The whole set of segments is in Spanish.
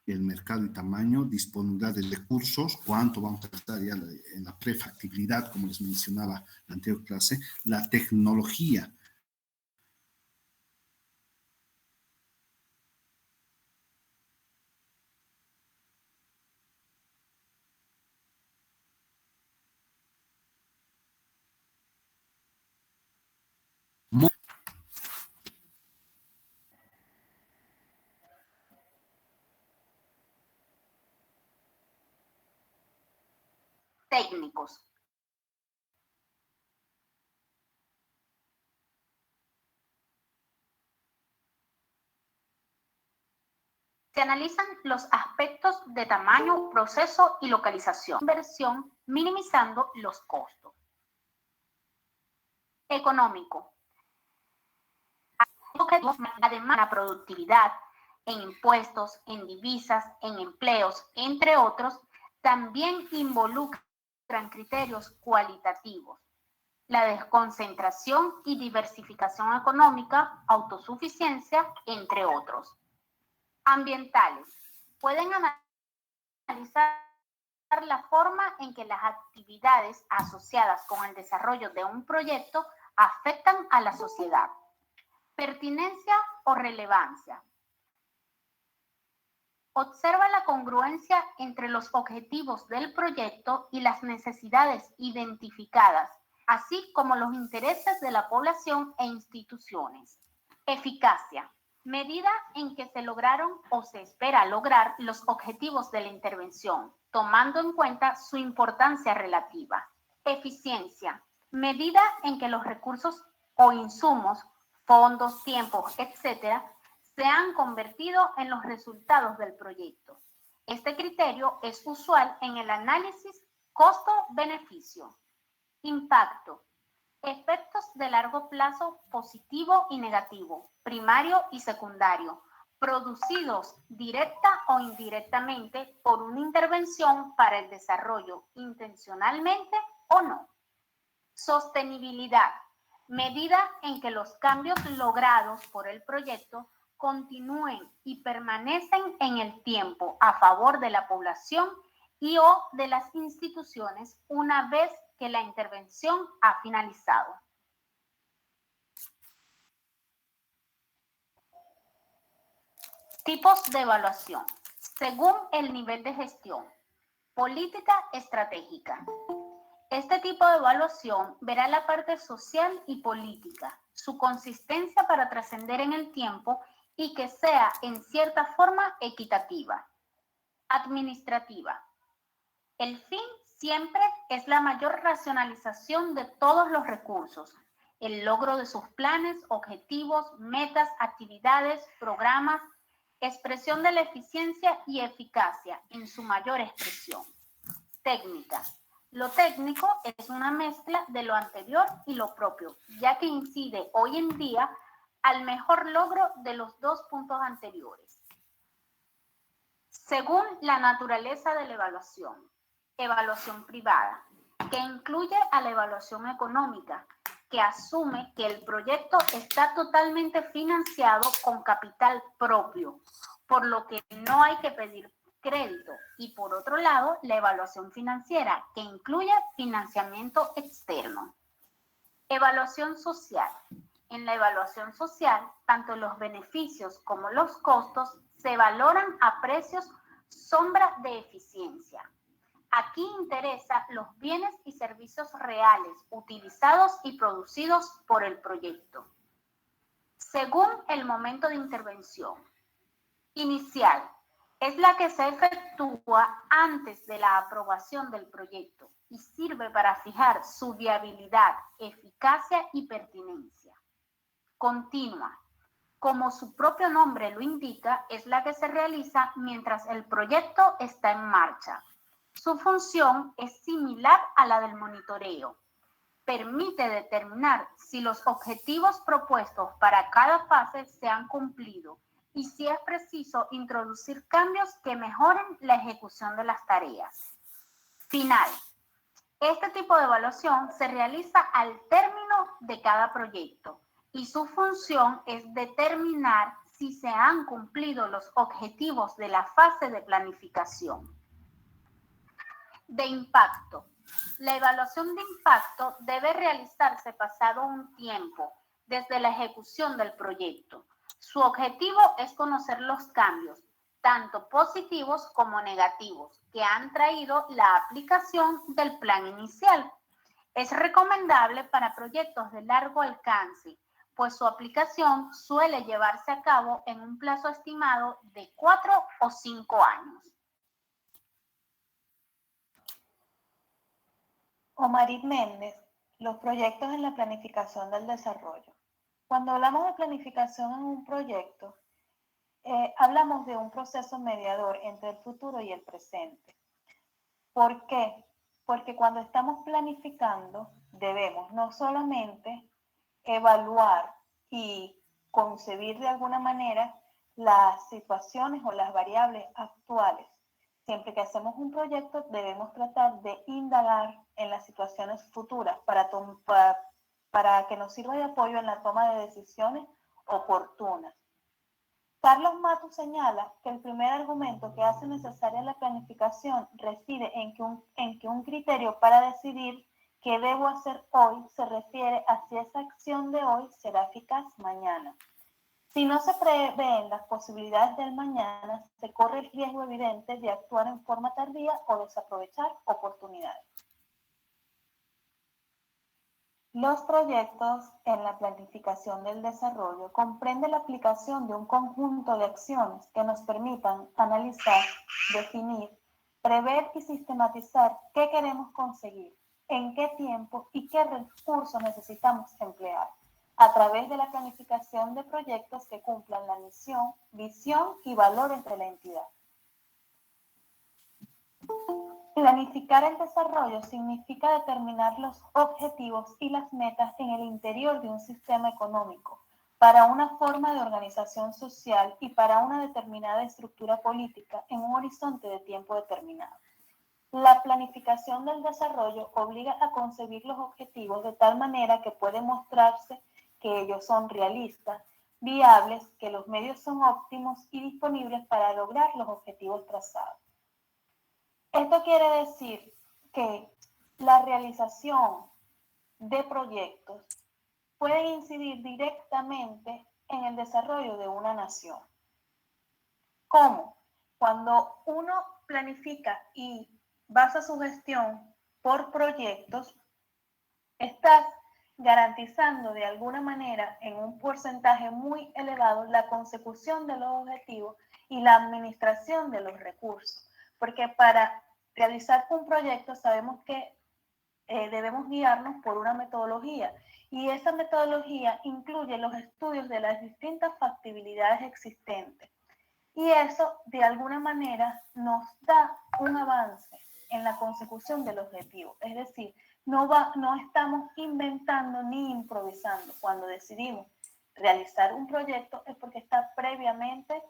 el mercado y tamaño, disponibilidad de recursos, cuánto vamos a gastar ya en la prefactibilidad, como les mencionaba en la anterior clase, la tecnología. Técnicos. Se analizan los aspectos de tamaño, proceso y localización. Inversión, minimizando los costos. Económico. Además, la productividad en impuestos, en divisas, en empleos, entre otros, también involucran criterios cualitativos. La desconcentración y diversificación económica, autosuficiencia, entre otros. Ambientales. Pueden analizar la forma en que las actividades asociadas con el desarrollo de un proyecto afectan a la sociedad. Pertinencia o relevancia. Observa la congruencia entre los objetivos del proyecto y las necesidades identificadas, así como los intereses de la población e instituciones. Eficacia. Medida en que se lograron o se espera lograr los objetivos de la intervención, tomando en cuenta su importancia relativa. Eficiencia. Medida en que los recursos o insumos, fondos, tiempos, etcétera, se han convertido en los resultados del proyecto. Este criterio es usual en el análisis costo-beneficio. Impacto. Efectos de largo plazo positivo y negativo, primario y secundario, producidos directa o indirectamente por una intervención para el desarrollo, intencionalmente o no. Sostenibilidad. Medida en que los cambios logrados por el proyecto continúen y permanecen en el tiempo a favor de la población y o de las instituciones una vez que la intervención ha finalizado. Tipos de evaluación. Según el nivel de gestión. Política estratégica. Este tipo de evaluación verá la parte social y política, su consistencia para trascender en el tiempo y que sea en cierta forma equitativa. Administrativa. El fin siempre es la mayor racionalización de todos los recursos, el logro de sus planes, objetivos, metas, actividades, programas, expresión de la eficiencia y eficacia en su mayor expresión. Técnica. Lo técnico es una mezcla de lo anterior y lo propio, ya que incide hoy en día al mejor logro de los dos puntos anteriores. Según la naturaleza de la evaluación. Evaluación privada, que incluye a la evaluación económica, que asume que el proyecto está totalmente financiado con capital propio, por lo que no hay que pedir crédito. Y por otro lado, la evaluación financiera, que incluye financiamiento externo. Evaluación social. En la evaluación social, tanto los beneficios como los costos se valoran a precios sombra de eficiencia. Aquí interesa los bienes y servicios reales utilizados y producidos por el proyecto. Según el momento de intervención. Inicial. Es la que se efectúa antes de la aprobación del proyecto y sirve para fijar su viabilidad, eficacia y pertinencia. Continua. Como su propio nombre lo indica, es la que se realiza mientras el proyecto está en marcha. Su función es similar a la del monitoreo. Permite determinar si los objetivos propuestos para cada fase se han cumplido y si es preciso introducir cambios que mejoren la ejecución de las tareas. Final. Este tipo de evaluación se realiza al término de cada proyecto y su función es determinar si si se han cumplido los objetivos de la fase de planificación. De impacto. La evaluación de impacto debe realizarse pasado un tiempo desde la ejecución del proyecto. Su objetivo es conocer los cambios, tanto positivos como negativos, que han traído la aplicación del plan inicial. Es recomendable para proyectos de largo alcance, pues su aplicación suele llevarse a cabo en un plazo estimado de 4 o 5 años. Omarit Méndez, los proyectos en la planificación del desarrollo. Cuando hablamos de planificación en un proyecto, hablamos de un proceso mediador entre el futuro y el presente. ¿Por qué? Porque cuando estamos planificando, debemos no solamente evaluar y concebir de alguna manera las situaciones o las variables actuales. Siempre que hacemos un proyecto debemos tratar de indagar en las situaciones futuras para que nos sirva de apoyo en la toma de decisiones oportunas. Carlos Matu señala que el primer argumento que hace necesaria la planificación reside en que un criterio para decidir qué debo hacer hoy se refiere a si esa acción de hoy será eficaz mañana. Si no se prevén las posibilidades del mañana, se corre el riesgo evidente de actuar en forma tardía o desaprovechar oportunidades. Los proyectos en la planificación del desarrollo comprenden la aplicación de un conjunto de acciones que nos permitan analizar, definir, prever y sistematizar qué queremos conseguir, en qué tiempo y qué recursos necesitamos emplear, a través de la planificación de proyectos que cumplan la misión, visión y valores de la entidad. Planificar el desarrollo significa determinar los objetivos y las metas en el interior de un sistema económico, para una forma de organización social y para una determinada estructura política en un horizonte de tiempo determinado. La planificación del desarrollo obliga a concebir los objetivos de tal manera que puede mostrarse que ellos son realistas, viables, que los medios son óptimos y disponibles para lograr los objetivos trazados. Esto quiere decir que la realización de proyectos puede incidir directamente en el desarrollo de una nación. ¿Cómo? Cuando uno planifica y basa su gestión por proyectos, estás garantizando de alguna manera en un porcentaje muy elevado la consecución de los objetivos y la administración de los recursos. Porque para realizar un proyecto sabemos que debemos guiarnos por una metodología y esa metodología incluye los estudios de las distintas factibilidades existentes. Y eso de alguna manera nos da un avance en la consecución del objetivo. Es decir, no estamos inventando ni improvisando. Cuando decidimos realizar un proyecto es porque está previamente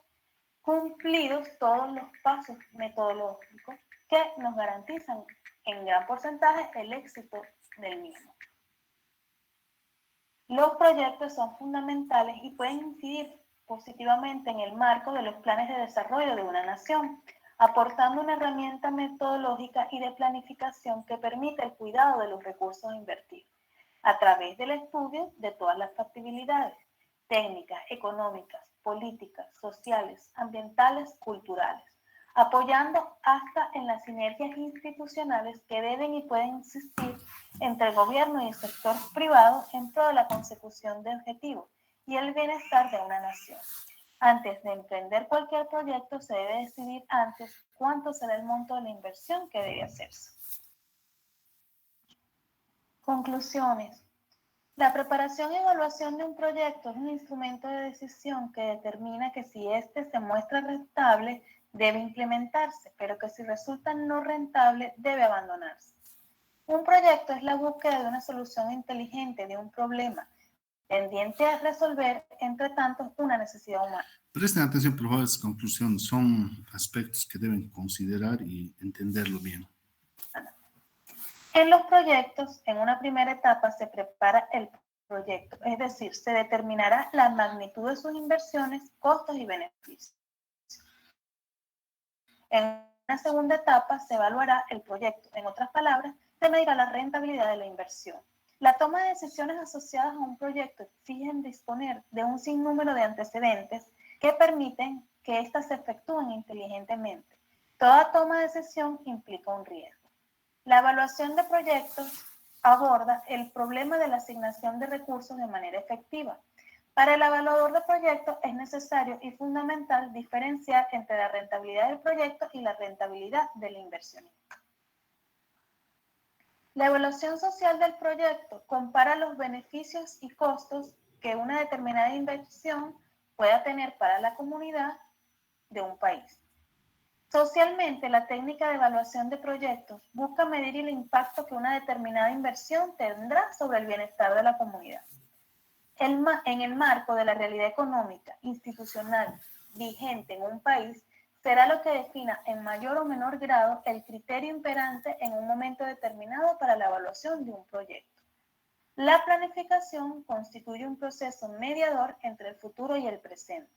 cumplidos todos los pasos metodológicos que nos garantizan en gran porcentaje el éxito del mismo. Los proyectos son fundamentales y pueden incidir positivamente en el marco de los planes de desarrollo de una nación, aportando una herramienta metodológica y de planificación que permite el cuidado de los recursos invertidos, a través del estudio de todas las factibilidades técnicas, económicas, políticas, sociales, ambientales, culturales, apoyando hasta en las sinergias institucionales que deben y pueden existir entre el gobierno y el sector privado en pro de la consecución de objetivos y el bienestar de una nación. Antes de emprender cualquier proyecto, se debe decidir antes cuánto será el monto de la inversión que debe hacerse. Conclusiones. La preparación y evaluación de un proyecto es un instrumento de decisión que determina que si éste se muestra rentable, debe implementarse, pero que si resulta no rentable, debe abandonarse. Un proyecto es la búsqueda de una solución inteligente de un problema, tendiente a resolver, entre tanto, una necesidad humana. Presten atención, por favor, a esta conclusión. Son aspectos que deben considerar y entenderlo bien. En los proyectos, en una primera etapa, se prepara el proyecto, es decir, se determinará la magnitud de sus inversiones, costos y beneficios. En una segunda etapa se evaluará el proyecto, en otras palabras, se medirá la rentabilidad de la inversión. La toma de decisiones asociadas a un proyecto exigen disponer de un sinnúmero de antecedentes que permiten que éstas se efectúen inteligentemente. Toda toma de decisión implica un riesgo. La evaluación de proyectos aborda el problema de la asignación de recursos de manera efectiva. Para el evaluador de proyectos es necesario y fundamental diferenciar entre la rentabilidad del proyecto y la rentabilidad del inversionista. La evaluación social del proyecto compara los beneficios y costos que una determinada inversión pueda tener para la comunidad de un país. Socialmente, la técnica de evaluación de proyectos busca medir el impacto que una determinada inversión tendrá sobre el bienestar de la comunidad. En el marco de la realidad económica, institucional, vigente en un país, será lo que defina en mayor o menor grado el criterio imperante en un momento determinado para la evaluación de un proyecto. La planificación constituye un proceso mediador entre el futuro y el presente.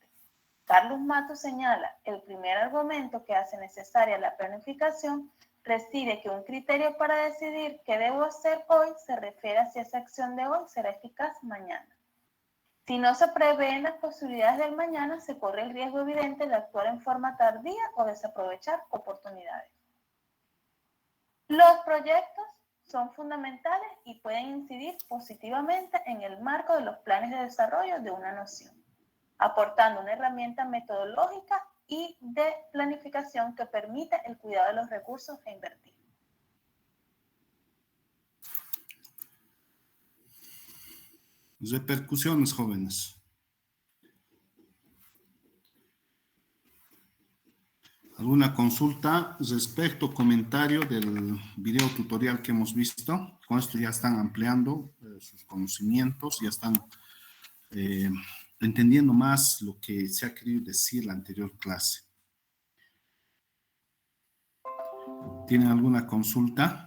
Carlos Matos señala, el primer argumento que hace necesaria la planificación reside que un criterio para decidir qué debo hacer hoy se refiere a si esa acción de hoy será eficaz mañana. Si no se prevén las posibilidades del mañana, se corre el riesgo evidente de actuar en forma tardía o desaprovechar oportunidades. Los proyectos son fundamentales y pueden incidir positivamente en el marco de los planes de desarrollo de una nación, aportando una herramienta metodológica y de planificación que permite el cuidado de los recursos a invertir. Repercusiones, jóvenes. ¿Alguna consulta respecto, comentario del video tutorial que hemos visto? Con esto ya están ampliando sus conocimientos, ya están entendiendo más lo que se ha querido decir en la anterior clase. ¿Tienen alguna consulta?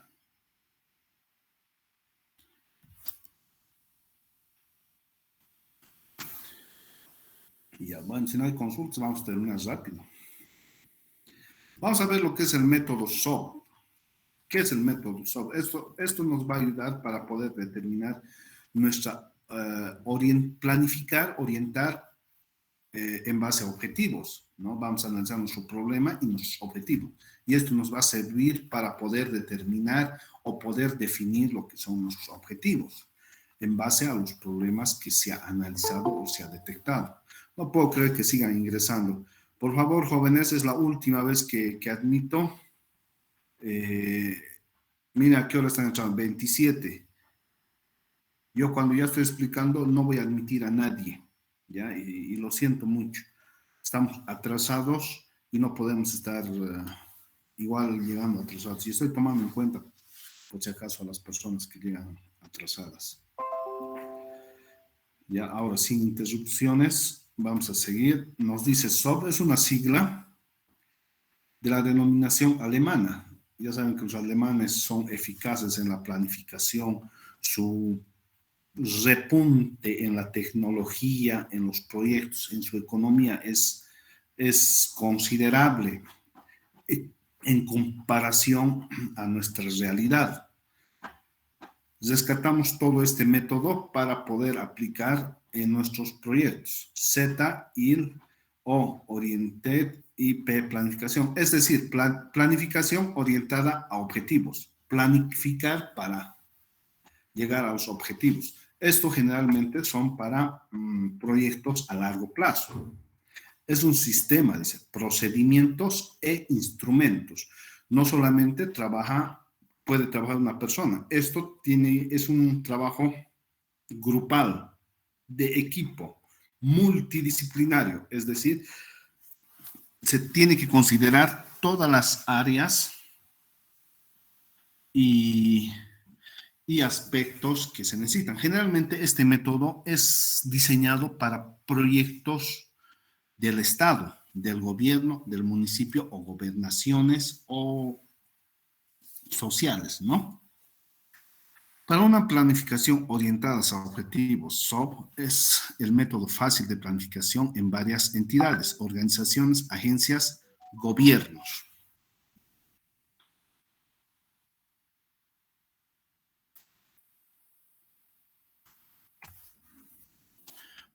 Ya, bueno, si no hay consultas, vamos a terminar rápido. Vamos a ver lo que es el método SOP. ¿Qué es el método SOP? Esto nos va a ayudar para poder determinar nuestra, planificar, orientar en base a objetivos, ¿no? Vamos a analizar nuestro problema y nuestros objetivos. Y esto nos va a servir para poder determinar o poder definir lo que son nuestros objetivos en base a los problemas que se ha analizado o se ha detectado. No puedo creer que sigan ingresando. Por favor, jóvenes, es la última vez que admito. Mira, ¿a qué hora están entrando? 27. Yo cuando ya estoy explicando no voy a admitir a nadie, ¿ya? Y lo siento mucho. Estamos atrasados y no podemos estar igual llegando atrasados. Y estoy tomando en cuenta, por si acaso, a las personas que llegan atrasadas. Ya, ahora, sin interrupciones, vamos a seguir. Nos dice SOP, es una sigla de la denominación alemana. Ya saben que los alemanes son eficaces en la planificación, su repunte en la tecnología, en los proyectos, en su economía es considerable en comparación a nuestra realidad. Rescatamos todo este método para poder aplicar en nuestros proyectos. Z, IL, O, Oriented y P, planificación. Es decir, planificación orientada a objetivos. Planificar para llegar a los objetivos. Esto generalmente son para proyectos a largo plazo. Es un sistema, dice, procedimientos e instrumentos. No solamente puede trabajar una persona. Esto es un trabajo grupal, de equipo, multidisciplinario. Es decir, se tiene que considerar todas las áreas y aspectos que se necesitan. Generalmente este método es diseñado para proyectos del Estado, del gobierno, del municipio o gobernaciones o sociales, ¿no? Para una planificación orientada a objetivos, SOB es el método fácil de planificación en varias entidades, organizaciones, agencias, gobiernos.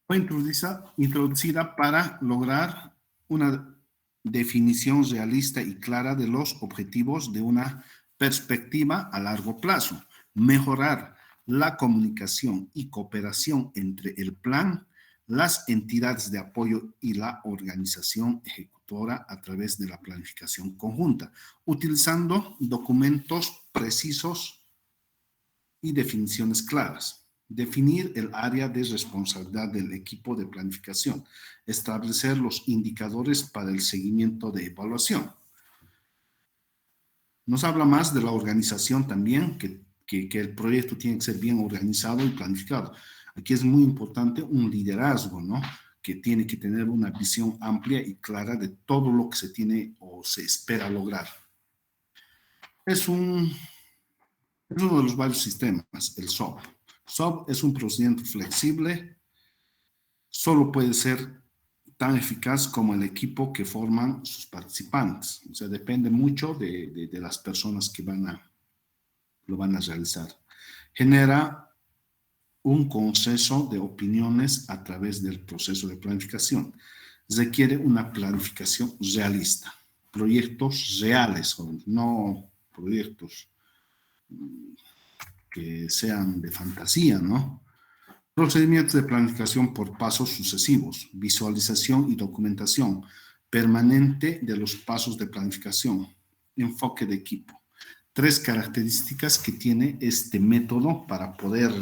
Fue introducida para lograr una definición realista y clara de los objetivos de una perspectiva a largo plazo, mejorar la comunicación y cooperación entre el plan, las entidades de apoyo y la organización ejecutora a través de la planificación conjunta, utilizando documentos precisos y definiciones claras. Definir el área de responsabilidad del equipo de planificación. Establecer los indicadores para el seguimiento de evaluación. Nos habla más de la organización también, que el proyecto tiene que ser bien organizado y planificado. Aquí es muy importante un liderazgo, ¿no? Que tiene que tener una visión amplia y clara de todo lo que se tiene o se espera lograr. Es uno de los varios sistemas, el SOP. SOP es un procedimiento flexible, solo puede ser tan eficaz como el equipo que forman sus participantes. O sea, depende mucho de las personas que lo van a realizar. Genera un consenso de opiniones a través del proceso de planificación. Requiere una planificación realista, proyectos reales, no proyectos que sean de fantasía, ¿no? Procedimientos de planificación por pasos sucesivos, visualización y documentación permanente de los pasos de planificación, enfoque de equipo. 3 características que tiene este método para poder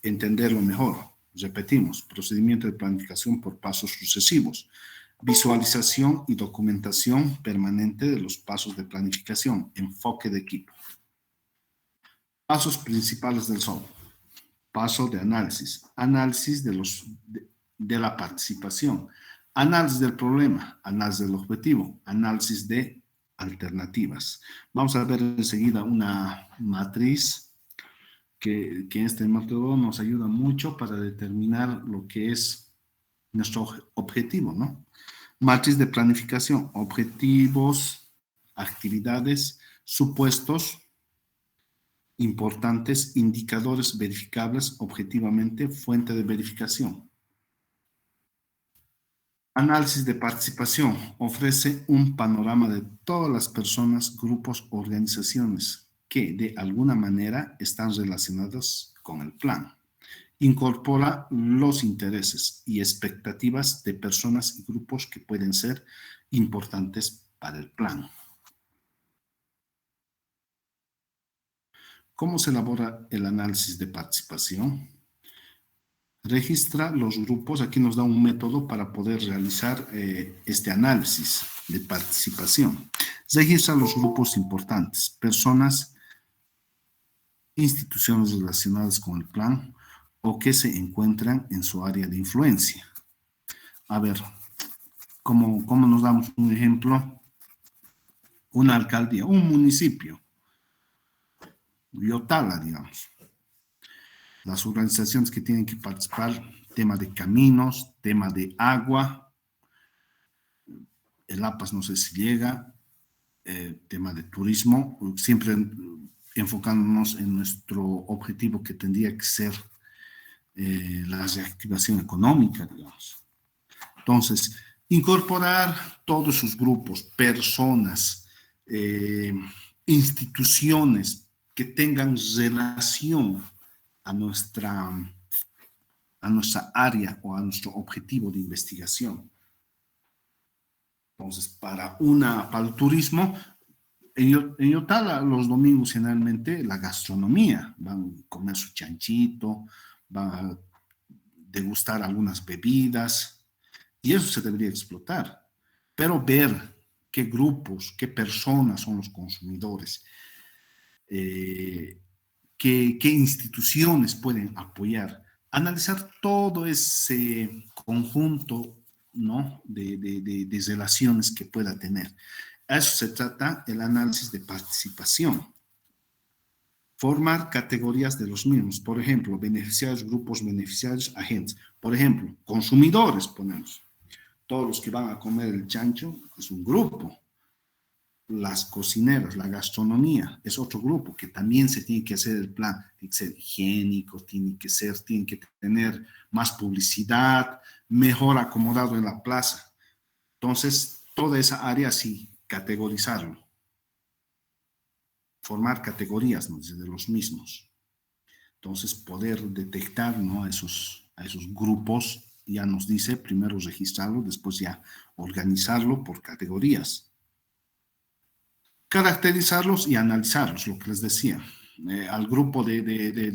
entenderlo mejor. Repetimos, procedimiento de planificación por pasos sucesivos, visualización y documentación permanente de los pasos de planificación, enfoque de equipo. Pasos principales del SOP. Paso de análisis. Análisis de la participación. Análisis del problema. Análisis del objetivo. Análisis de alternativas. Vamos a ver enseguida una matriz que este método nos ayuda mucho para determinar lo que es nuestro objetivo, ¿no? Matriz de planificación. Objetivos, actividades, supuestos importantes, indicadores verificables objetivamente, fuente de verificación. Análisis de participación. Ofrece un panorama de todas las personas, grupos, organizaciones que de alguna manera están relacionados con el plan. Incorpora los intereses y expectativas de personas y grupos que pueden ser importantes para el plan. ¿Cómo se elabora el análisis de participación? Registra los grupos. Aquí nos da un método para poder realizar este análisis de participación. Registra los grupos importantes, personas, instituciones relacionadas con el plan o que se encuentran en su área de influencia. A ver, ¿cómo nos damos un ejemplo? Una alcaldía, un municipio. Yotala, digamos. Las organizaciones que tienen que participar, tema de caminos, tema de agua, el APAS no sé si llega, tema de turismo, siempre enfocándonos en nuestro objetivo que tendría que ser la reactivación económica, digamos. Entonces, incorporar todos sus grupos, personas, instituciones que tengan relación a nuestra área o a nuestro objetivo de investigación. Entonces, para el turismo, en Yotala los domingos generalmente la gastronomía, van a comer su chanchito, van a degustar algunas bebidas, y eso se debería explotar. Pero ver qué grupos, qué personas son los consumidores, qué instituciones pueden apoyar, analizar todo ese conjunto, ¿no? de relaciones que pueda tener. A eso se trata el análisis de participación. Formar categorías de los mismos. Por ejemplo, beneficiarios, grupos beneficiarios, agentes. Por ejemplo, consumidores, ponemos. Todos los que van a comer el chancho es un grupo. Las cocineras, la gastronomía, es otro grupo que también se tiene que hacer el plan. Tiene que ser higiénico, tiene que tener más publicidad, mejor acomodado en la plaza. Entonces, toda esa área sí, categorizarlo. Formar categorías, ¿no?, de los mismos. Entonces, poder detectar, ¿no?, a esos grupos, ya nos dice, primero registrarlo, después ya organizarlo por categorías. Caracterizarlos y analizarlos, lo que les decía. Al grupo de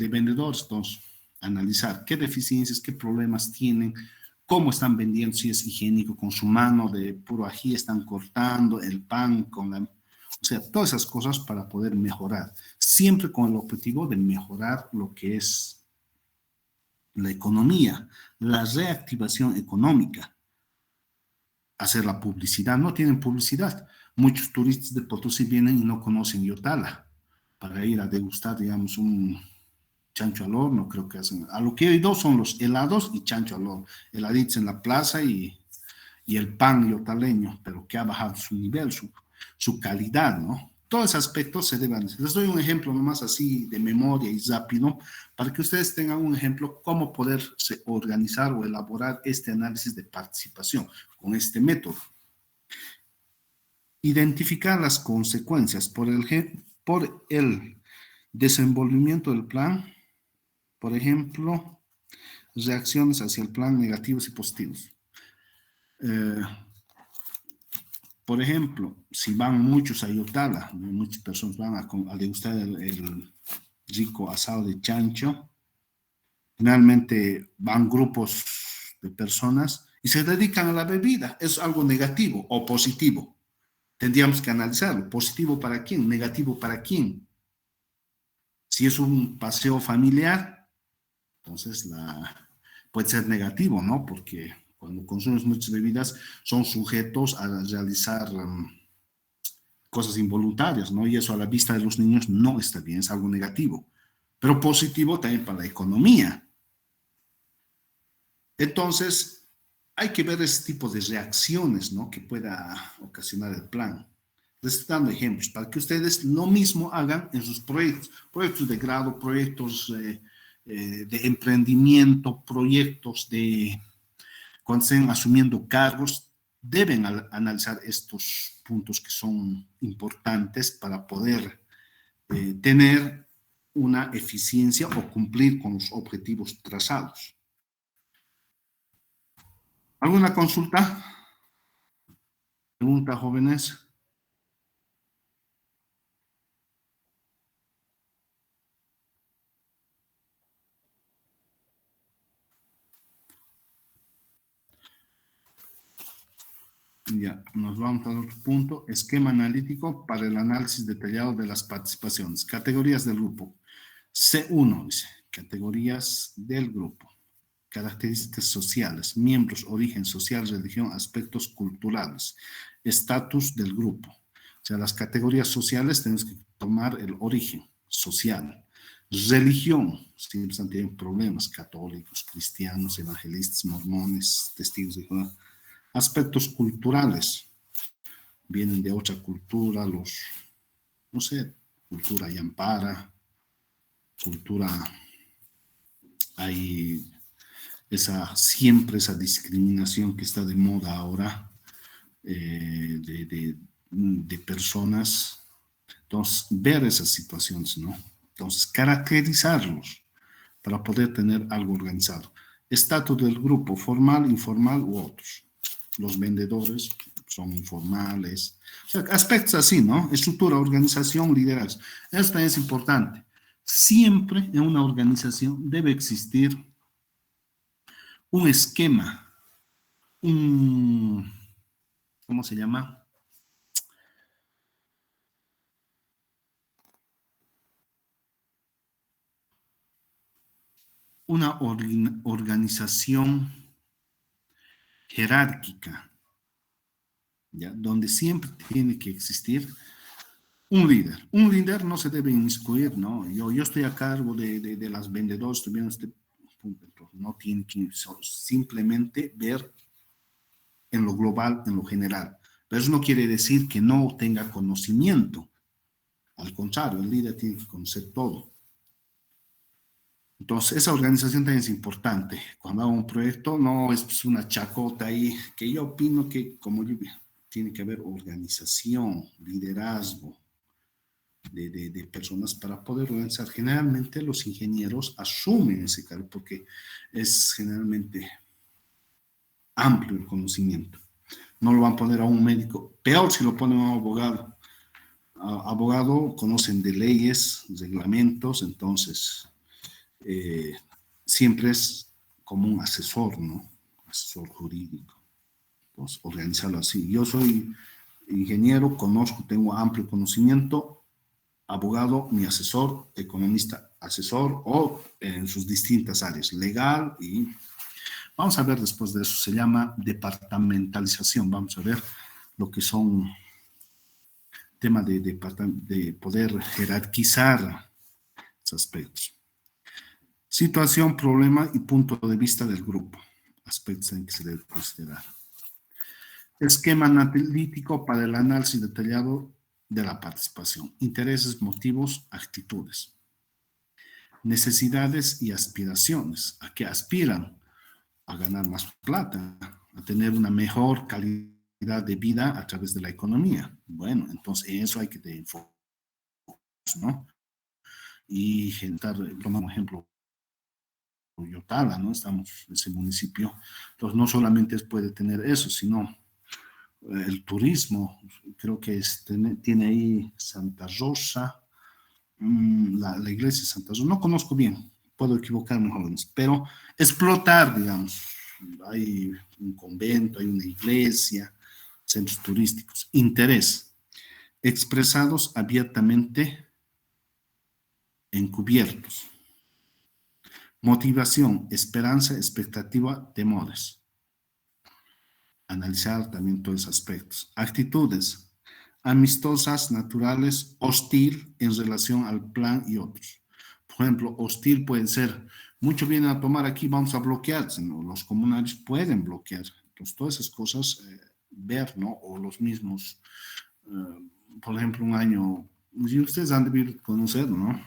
vendedores, entonces, analizar qué deficiencias, qué problemas tienen, cómo están vendiendo, si es higiénico, con su mano de puro ají están cortando el pan, o sea, todas esas cosas para poder mejorar, siempre con el objetivo de mejorar lo que es la economía, la reactivación económica. Hacer la publicidad, no tienen publicidad. Muchos turistas de Potosí vienen y no conocen Yotala para ir a degustar, digamos, un chancho al horno, creo que hacen. A lo que he oído son los helados y chancho al horno. Heladitos en la plaza y el pan yotaleño, pero que ha bajado su nivel, su calidad, ¿no? Todos esos aspectos se deben hacer. Les doy un ejemplo nomás así de memoria y rápido para que ustedes tengan un ejemplo cómo poderse organizar o elaborar este análisis de participación con este método. Identificar las consecuencias por el desenvolvimiento del plan, por ejemplo, reacciones hacia el plan negativos y positivos. Por ejemplo, si van muchos a Yotala, muchas personas van a degustar el rico asado de chancho, finalmente van grupos de personas y se dedican a la bebida. ¿Es algo negativo o positivo? Tendríamos que analizarlo. ¿Positivo para quién? ¿Negativo para quién? Si es un paseo familiar, entonces puede ser negativo, ¿no? Porque cuando consumes muchas bebidas son sujetos a realizar cosas involuntarias, ¿no? Y eso a la vista de los niños no está bien, es algo negativo. Pero positivo también para la economía. Entonces, hay que ver ese tipo de reacciones, ¿no?, que pueda ocasionar el plan. Les estoy dando ejemplos para que ustedes lo mismo hagan en sus proyectos de grado, proyectos de emprendimiento, proyectos de cuando estén asumiendo cargos, deben analizar estos puntos que son importantes para poder tener una eficiencia o cumplir con los objetivos trazados. ¿Alguna consulta? ¿Pregunta, jóvenes? Ya, nos vamos a otro punto. Esquema analítico para el análisis detallado de las participaciones. Categorías del grupo. C1 dice, categorías del grupo. Características sociales, miembros, origen social, religión, aspectos culturales, estatus del grupo. O sea, las categorías sociales tenemos que tomar el origen social. Religión, siempre tienen problemas, católicos, cristianos, evangelistas, mormones, testigos de Jehová. Aspectos culturales, vienen de otra cultura, no sé, cultura yampara, cultura, hay siempre esa discriminación que está de moda ahora de personas. Entonces, ver esas situaciones, ¿no? Entonces, caracterizarlos para poder tener algo organizado. Estatus del grupo, formal, informal u otros. Los vendedores son informales. O sea, aspectos así, ¿no? Estructura, organización, liderazgo. Esto es importante. Siempre en una organización debe existir un esquema, ¿cómo se llama? Una organización jerárquica, ¿ya?, donde siempre tiene que existir Un líder no se debe inmiscuir, ¿no? Yo estoy a cargo de las vendedoras, estoy viendo este punto, no tiene que simplemente ver en lo global, en lo general. Pero eso no quiere decir que no tenga conocimiento. Al contrario, el líder tiene que conocer todo. Entonces, esa organización también es importante. Cuando hago un proyecto, no es una chacota ahí, que yo opino que como yo, tiene que haber organización, liderazgo de personas para poder organizar. Generalmente los ingenieros asumen ese cargo porque es generalmente amplio el conocimiento. No lo van a poner a un médico, peor si lo ponen a un abogado. Abogado conocen de leyes, reglamentos, entonces siempre es como un asesor, ¿no? Asesor jurídico. Entonces, organizarlo así. Yo soy ingeniero, conozco, tengo amplio conocimiento, abogado, mi asesor, economista, asesor, o en sus distintas áreas, legal y... Vamos a ver después de eso, se llama departamentalización, vamos a ver lo que son temas de poder jerarquizar esos aspectos. Situación, problema y punto de vista del grupo, aspectos en que se debe considerar. Esquema analítico para el análisis detallado de la participación, intereses, motivos, actitudes, necesidades y aspiraciones. ¿A qué aspiran? A ganar más plata, a tener una mejor calidad de vida a través de la economía. Bueno, entonces en eso hay que enfocarnos, ¿no? Y generar, como ejemplo, Yotala, ¿no? Estamos en ese municipio. Entonces no solamente puede tener eso, sino el turismo. Creo que tiene ahí Santa Rosa, la iglesia de Santa Rosa. No conozco bien, puedo equivocarme, jóvenes, pero explotar, digamos. Hay un convento, hay una iglesia, centros turísticos. Interés, expresados abiertamente encubiertos. Motivación, esperanza, expectativa, temores. Analizar también todos esos aspectos. Actitudes, amistosas, naturales, hostil en relación al plan y otros. Por ejemplo, hostil puede ser, muchos vienen a tomar aquí, vamos a bloquear, ¿no? Los comunarios pueden bloquear. Entonces, todas esas cosas, ver, ¿no? O los mismos, por ejemplo, un año, y ustedes han de conocer, ¿no?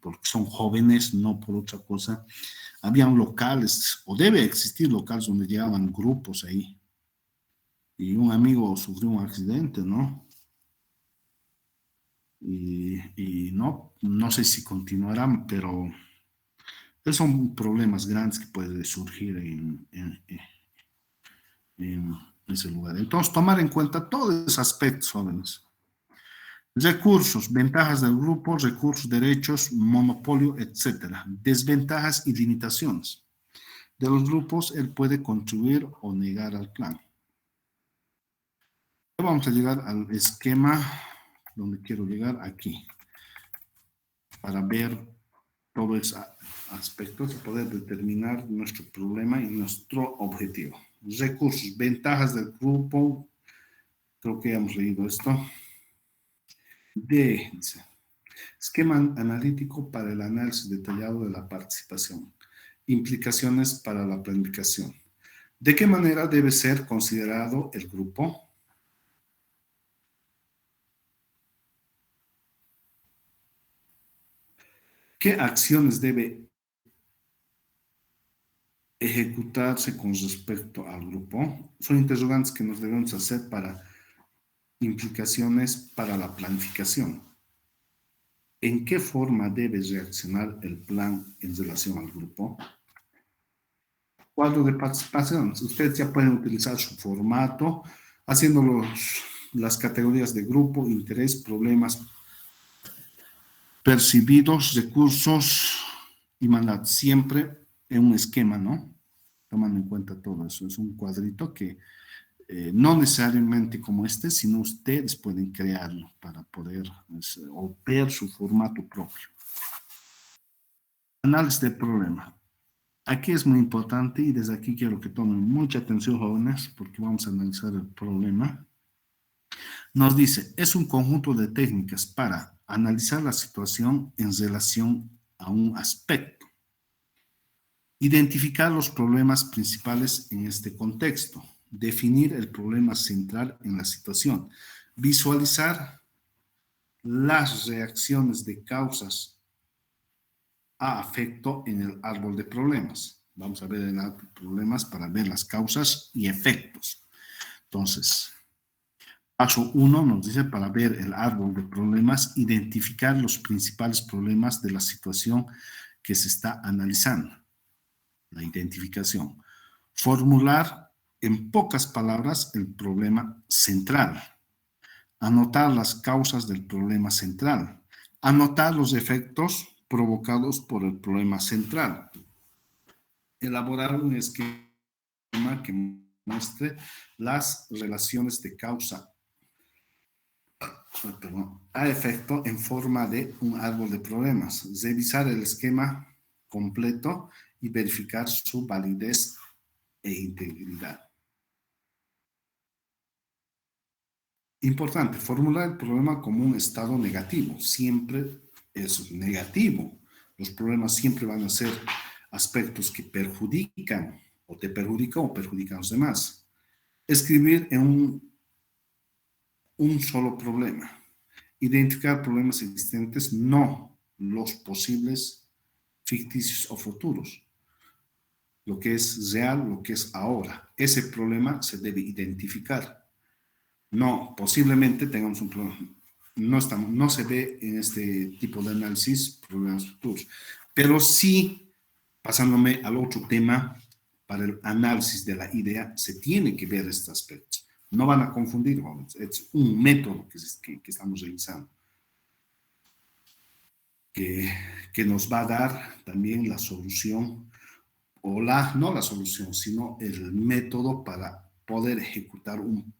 Porque son jóvenes, no por otra cosa. Habían locales, o debe existir locales donde llegaban grupos ahí. Y un amigo sufrió un accidente, ¿no? Y no sé si continuarán, pero esos son problemas grandes que pueden surgir en ese lugar. Entonces, tomar en cuenta todos esos aspectos, jóvenes. Recursos, ventajas del grupo, recursos, derechos, monopolio, etcétera. Desventajas y limitaciones. De los grupos, él puede contribuir o negar al plan. Vamos a llegar al esquema donde quiero llegar aquí, para ver todos esos aspectos y poder determinar nuestro problema y nuestro objetivo. Recursos, ventajas del grupo, creo que hemos leído esto. D, dice, esquema analítico para el análisis detallado de la participación. Implicaciones para la planificación. ¿De qué manera debe ser considerado el grupo? ¿Qué acciones debe ejecutarse con respecto al grupo? Son interrogantes que nos debemos hacer para implicaciones para la planificación. ¿En qué forma debe reaccionar el plan en relación al grupo? Cuadro de participación. Ustedes ya pueden utilizar su formato, haciendo las categorías de grupo, interés, problemas percibidos, recursos y mandatos. Siempre en un esquema, ¿no? Tomando en cuenta todo eso. Es un cuadrito que no necesariamente como este, sino ustedes pueden crearlo para poder o ver su formato propio. Análisis del problema. Aquí es muy importante y desde aquí quiero que tomen mucha atención, jóvenes, porque vamos a analizar el problema. Nos dice, es un conjunto de técnicas para analizar la situación en relación a un aspecto, identificar los problemas principales en este contexto, definir el problema central en la situación, visualizar las reacciones de causas a efecto en el árbol de problemas. Vamos a ver el árbol de problemas para ver las causas y efectos. Entonces, paso 1 nos dice para ver el árbol de problemas, identificar los principales problemas de la situación que se está analizando. La identificación. Formular en pocas palabras el problema central. Anotar las causas del problema central. Anotar los efectos provocados por el problema central. Elaborar un esquema que muestre las relaciones de causa a efecto en forma de un árbol de problemas. Revisar el esquema completo y verificar su validez e integridad. Importante, formular el problema como un estado negativo. Siempre es negativo. Los problemas siempre van a ser aspectos que perjudican o te perjudican o perjudican a los demás. Escribir en un solo problema. Identificar problemas existentes, no los posibles, ficticios o futuros. Lo que es real, lo que es ahora. Ese problema se debe identificar. No, posiblemente tengamos un problema. No se ve en este tipo de análisis problemas futuros. Pero sí, pasándome al otro tema, para el análisis de la idea, se tiene que ver estos aspectos. No van a confundir, jóvenes. Es un método que estamos revisando. Que nos va a dar también la solución, o no la solución, sino el método para poder ejecutar un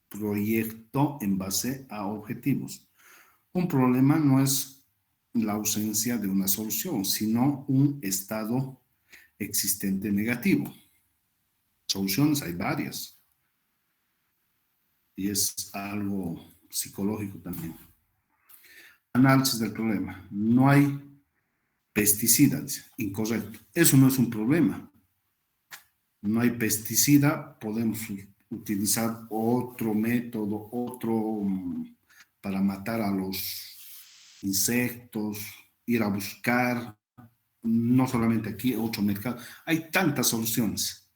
proyecto en base a objetivos. Un problema no es la ausencia de una solución, sino un estado existente negativo. Soluciones hay varias. Y es algo psicológico también. Análisis del problema. No hay pesticidas. Incorrecto. Eso no es un problema. No hay pesticida, podemos utilizar otro método, para matar a los insectos, ir a buscar, no solamente aquí, otro mercado. Hay tantas soluciones.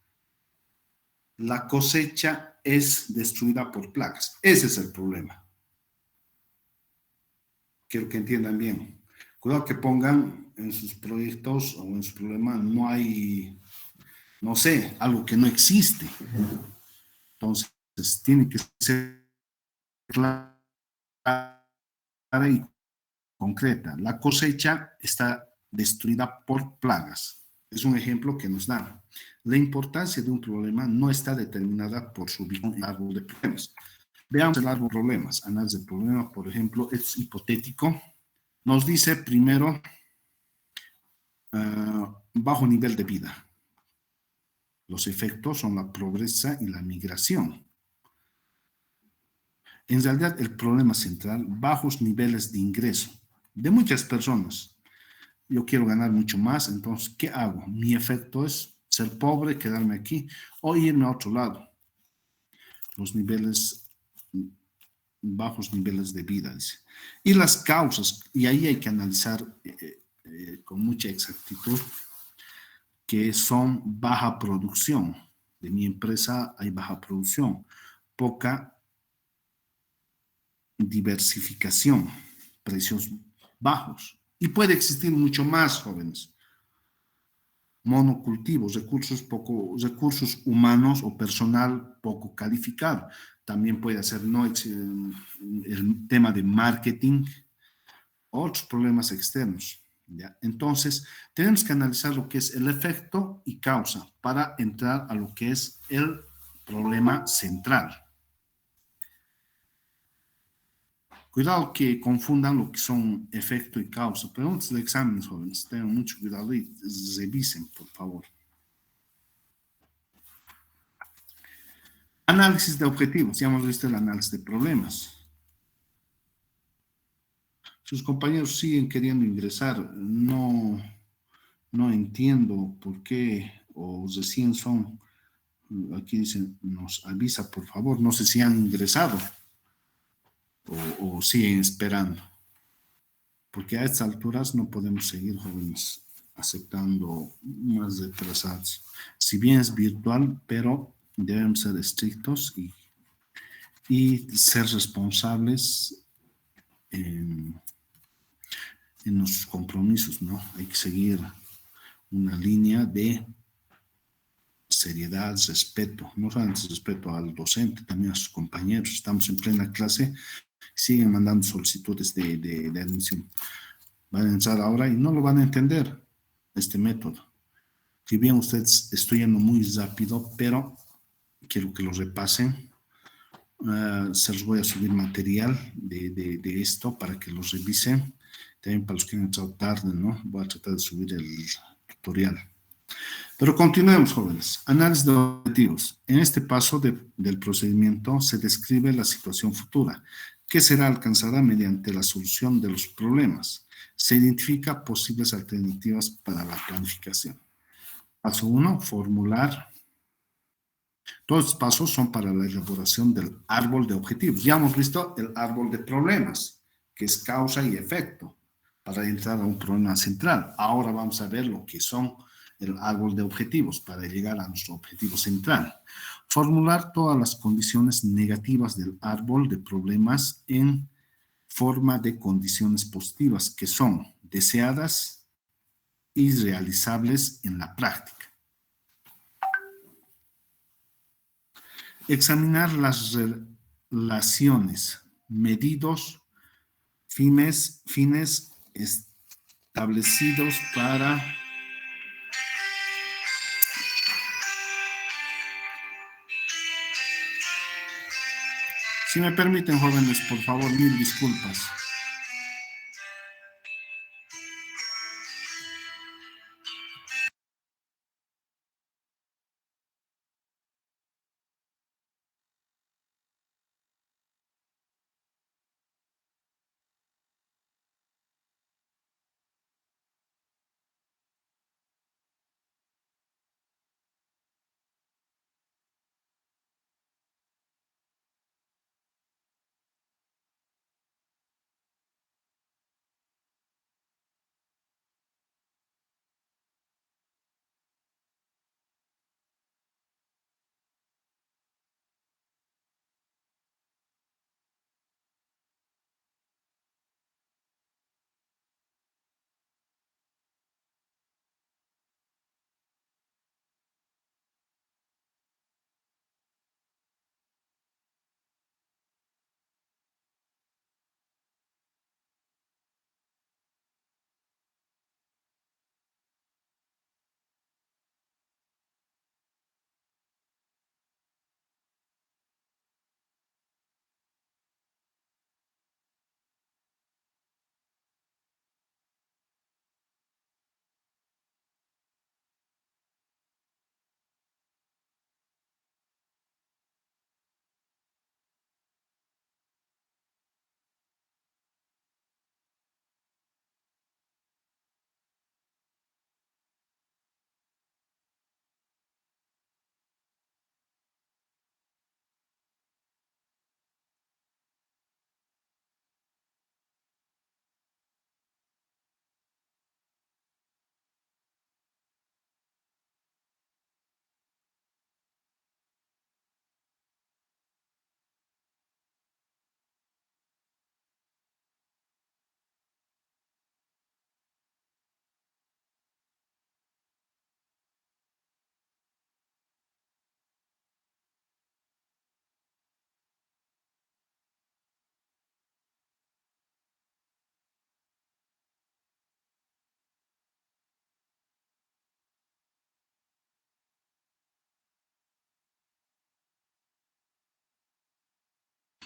La cosecha es destruida por plagas. Ese es el problema. Quiero que entiendan bien. Cuidado que pongan en sus proyectos o en sus problemas, no hay, no sé, algo que no existe. Entonces, tiene que ser clara y concreta. La cosecha está destruida por plagas. Es un ejemplo que nos da. La importancia de un problema no está determinada por su ubicación en el árbol de problemas. Veamos el árbol de problemas. Análisis de problemas, por ejemplo, es hipotético. Nos dice primero bajo nivel de vida. Los efectos son la pobreza y la migración. En realidad, el problema central, bajos niveles de ingreso de muchas personas. Yo quiero ganar mucho más, entonces, ¿qué hago? Mi efecto es ser pobre, quedarme aquí o irme a otro lado. Los niveles, bajos niveles de vida, dice. Y las causas, y ahí hay que analizar con mucha exactitud, que son baja producción. De mi empresa hay baja producción, poca diversificación, precios bajos. Y puede existir mucho más, jóvenes. Monocultivos, recursos humanos o personal poco calificado. También puede ser el tema de marketing, otros problemas externos. ¿Ya? Entonces, tenemos que analizar lo que es el efecto y causa para entrar a lo que es el problema central. Cuidado que confundan lo que son efecto y causa. Preguntas de exámenes, jóvenes. Tengan mucho cuidado y revisen, por favor. Análisis de objetivos. Ya hemos visto el análisis de problemas. Sus compañeros siguen queriendo ingresar. No entiendo por qué, o recién son, aquí dicen, nos avisa por favor, no sé si han ingresado o siguen esperando, porque a estas alturas no podemos seguir, jóvenes, aceptando más retrasados. Si bien es virtual, pero debemos ser estrictos y ser responsables en, en nuestros compromisos, ¿no? Hay que seguir una línea de seriedad, respeto, no solamente respeto al docente, también a sus compañeros. Estamos en plena clase, siguen mandando solicitudes de admisión. Van a entrar ahora y no lo van a entender, este método. Si bien ustedes estoy yendo muy rápido, pero quiero que lo repasen. Se los voy a subir material de esto para que los revisen. También para los que han entrado tarde, ¿no? Voy a tratar de subir el tutorial. Pero continuemos, jóvenes. Análisis de objetivos. En este paso del procedimiento se describe la situación futura, que será alcanzada mediante la solución de los problemas. Se identifica posibles alternativas para la planificación. Paso 1, formular. Todos estos pasos son para la elaboración del árbol de objetivos. Ya hemos visto el árbol de problemas, que es causa y efecto, para entrar a un problema central. Ahora vamos a ver lo que son el árbol de objetivos para llegar a nuestro objetivo central. Formular todas las condiciones negativas del árbol de problemas en forma de condiciones positivas que son deseadas y realizables en la práctica. Examinar las relaciones, medidos, fines establecidos para Si me permiten, jóvenes, por favor, mil disculpas.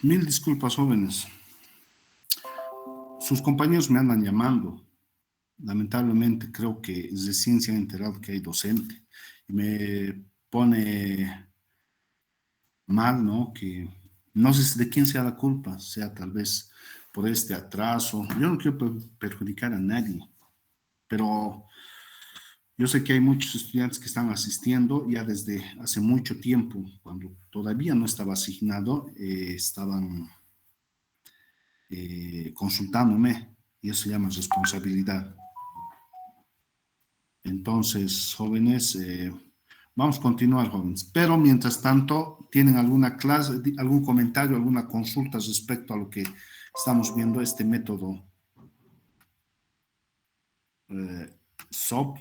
Mil disculpas, jóvenes. Sus compañeros me andan llamando. Lamentablemente creo que recién se han enterado que hay docente. Y me pone mal, ¿no? Que no sé de quién sea la culpa, sea tal vez por este atraso. Yo no quiero perjudicar a nadie, pero yo sé que hay muchos estudiantes que están asistiendo ya desde hace mucho tiempo, cuando todavía no estaba asignado, estaban consultándome, y eso se llama responsabilidad. Entonces, jóvenes, vamos a continuar, jóvenes. Pero mientras tanto, ¿tienen alguna clase, algún comentario, alguna consulta respecto a lo que estamos viendo, este método SOP?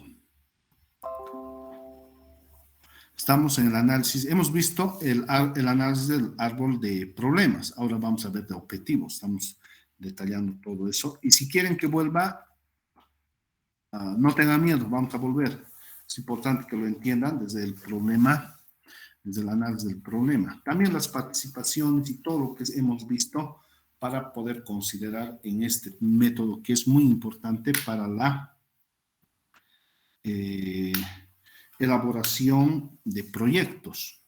Estamos en el análisis, hemos visto el análisis del árbol de problemas, ahora vamos a ver de objetivos, estamos detallando todo eso. Y si quieren que vuelva, no tengan miedo, vamos a volver. Es importante que lo entiendan desde el problema, desde el análisis del problema. También las participaciones y todo lo que hemos visto para poder considerar en este método que es muy importante para la elaboración de proyectos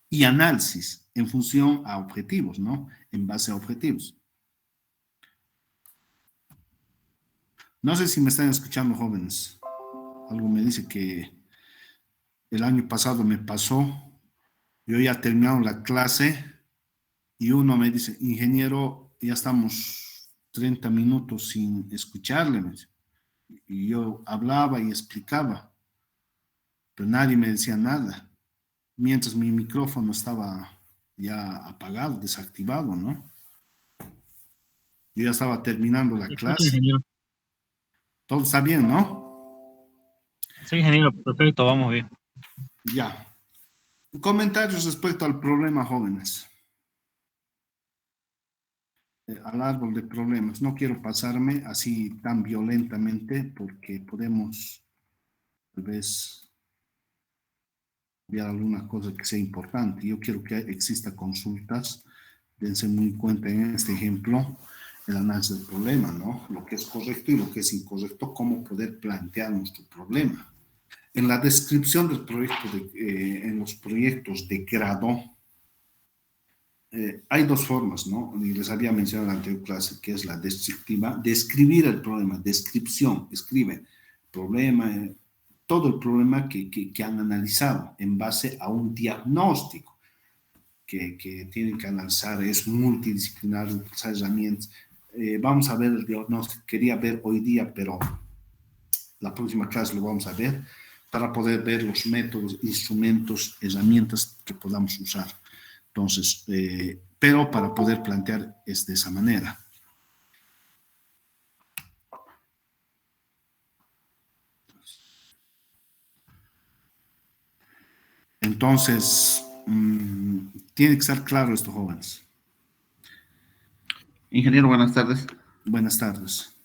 y análisis en función a objetivos, ¿no? En base a objetivos. No sé si me están escuchando, jóvenes. Algo me dice que el año pasado me pasó, yo ya terminaron la clase y uno me dice, ingeniero, ya estamos 30 minutos sin escucharle. Y yo hablaba y explicaba, pero nadie me decía nada, mientras mi micrófono estaba ya apagado, desactivado, ¿no? Yo ya estaba terminando la Escucha, clase. ingeniero. Todo está bien, ¿no? Sí, ingeniero, perfecto, vamos bien. Ya. Comentarios respecto al problema, jóvenes. Al árbol de problemas. No quiero pasarme así tan violentamente porque podemos, tal vez, ver alguna cosa que sea importante. Yo quiero que exista consultas. Dense muy cuenta en este ejemplo el análisis del problema, ¿no? Lo que es correcto y lo que es incorrecto, cómo poder plantear nuestro problema. En la descripción del proyecto, en los proyectos de grado, hay dos formas, ¿no? Y les había mencionado en la anterior clase, que es la descriptiva, describir el problema, descripción, escribe problema, todo el problema que han analizado en base a un diagnóstico que tienen que analizar, es multidisciplinar, utilizar herramientas. Vamos a ver el diagnóstico, quería ver hoy día, pero la próxima clase lo vamos a ver, para poder ver los métodos, instrumentos, herramientas que podamos usar. Entonces, pero para poder plantear es de esa manera. Entonces, tiene que estar claro esto, jóvenes. Ingeniero, buenas tardes. Buenas tardes.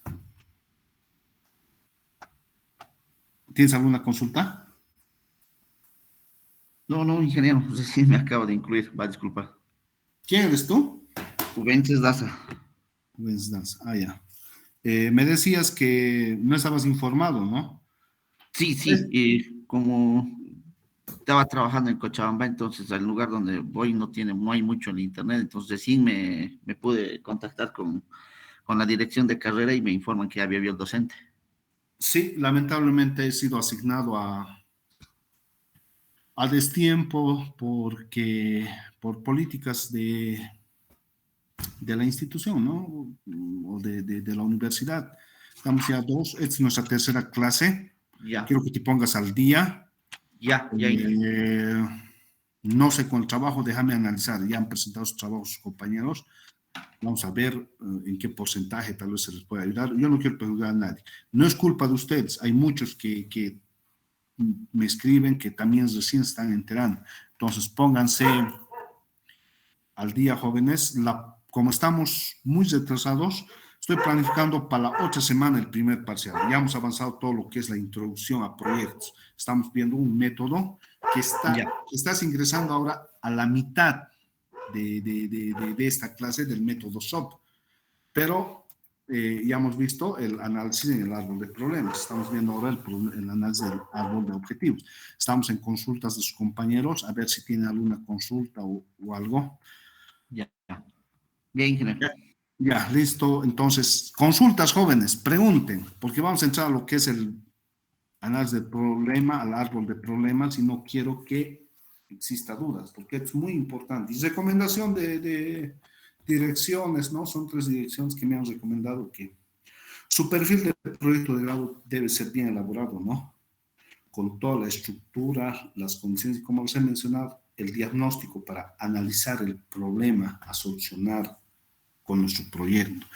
¿Tienes alguna consulta? No, ingeniero, recién me acabo de incluir, va a disculpar. ¿Quién eres tú? Juventus Daza. Ya. Me decías que no estabas informado, ¿no? Sí, como estaba trabajando en Cochabamba, entonces el lugar donde voy no hay mucho en internet, entonces recién me pude contactar con la dirección de carrera y me informan que había habido el docente. Sí, lamentablemente he sido asignado a destiempo porque por políticas de la institución, ¿no? O de la universidad. Estamos ya dos, esta es nuestra tercera clase. Ya, Quiero que te pongas al día. ya. No sé con el trabajo, déjame analizar. Ya han presentado sus trabajos sus compañeros. Vamos a ver en qué porcentaje tal vez se les puede ayudar. Yo no quiero perjudicar a nadie. No es culpa de ustedes. Hay muchos que me escriben que también recién están enterando. Entonces, pónganse al día, jóvenes. Como estamos muy retrasados, estoy planificando para la otra semana el primer parcial. Ya hemos avanzado todo lo que es la introducción a proyectos. Estamos viendo un método que estás ingresando ahora a la mitad de esta clase del método SOP. Pero ya hemos visto el análisis en el árbol de problemas. Estamos viendo ahora el análisis del árbol de objetivos. Estamos en consultas de sus compañeros, a ver si tienen alguna consulta o algo. Ya. Bien, ingeniero. Ya, listo. Entonces, consultas, jóvenes, pregunten, porque vamos a entrar a lo que es el análisis del problema, al árbol de problemas, y no quiero que exista dudas, porque es muy importante. Y recomendación de direcciones, ¿no? Son 3 direcciones que me han recomendado que su perfil de proyecto de grado debe ser bien elaborado, ¿no? Con toda la estructura, las condiciones, y como les he mencionado, el diagnóstico para analizar el problema a solucionar con nuestro proyecto.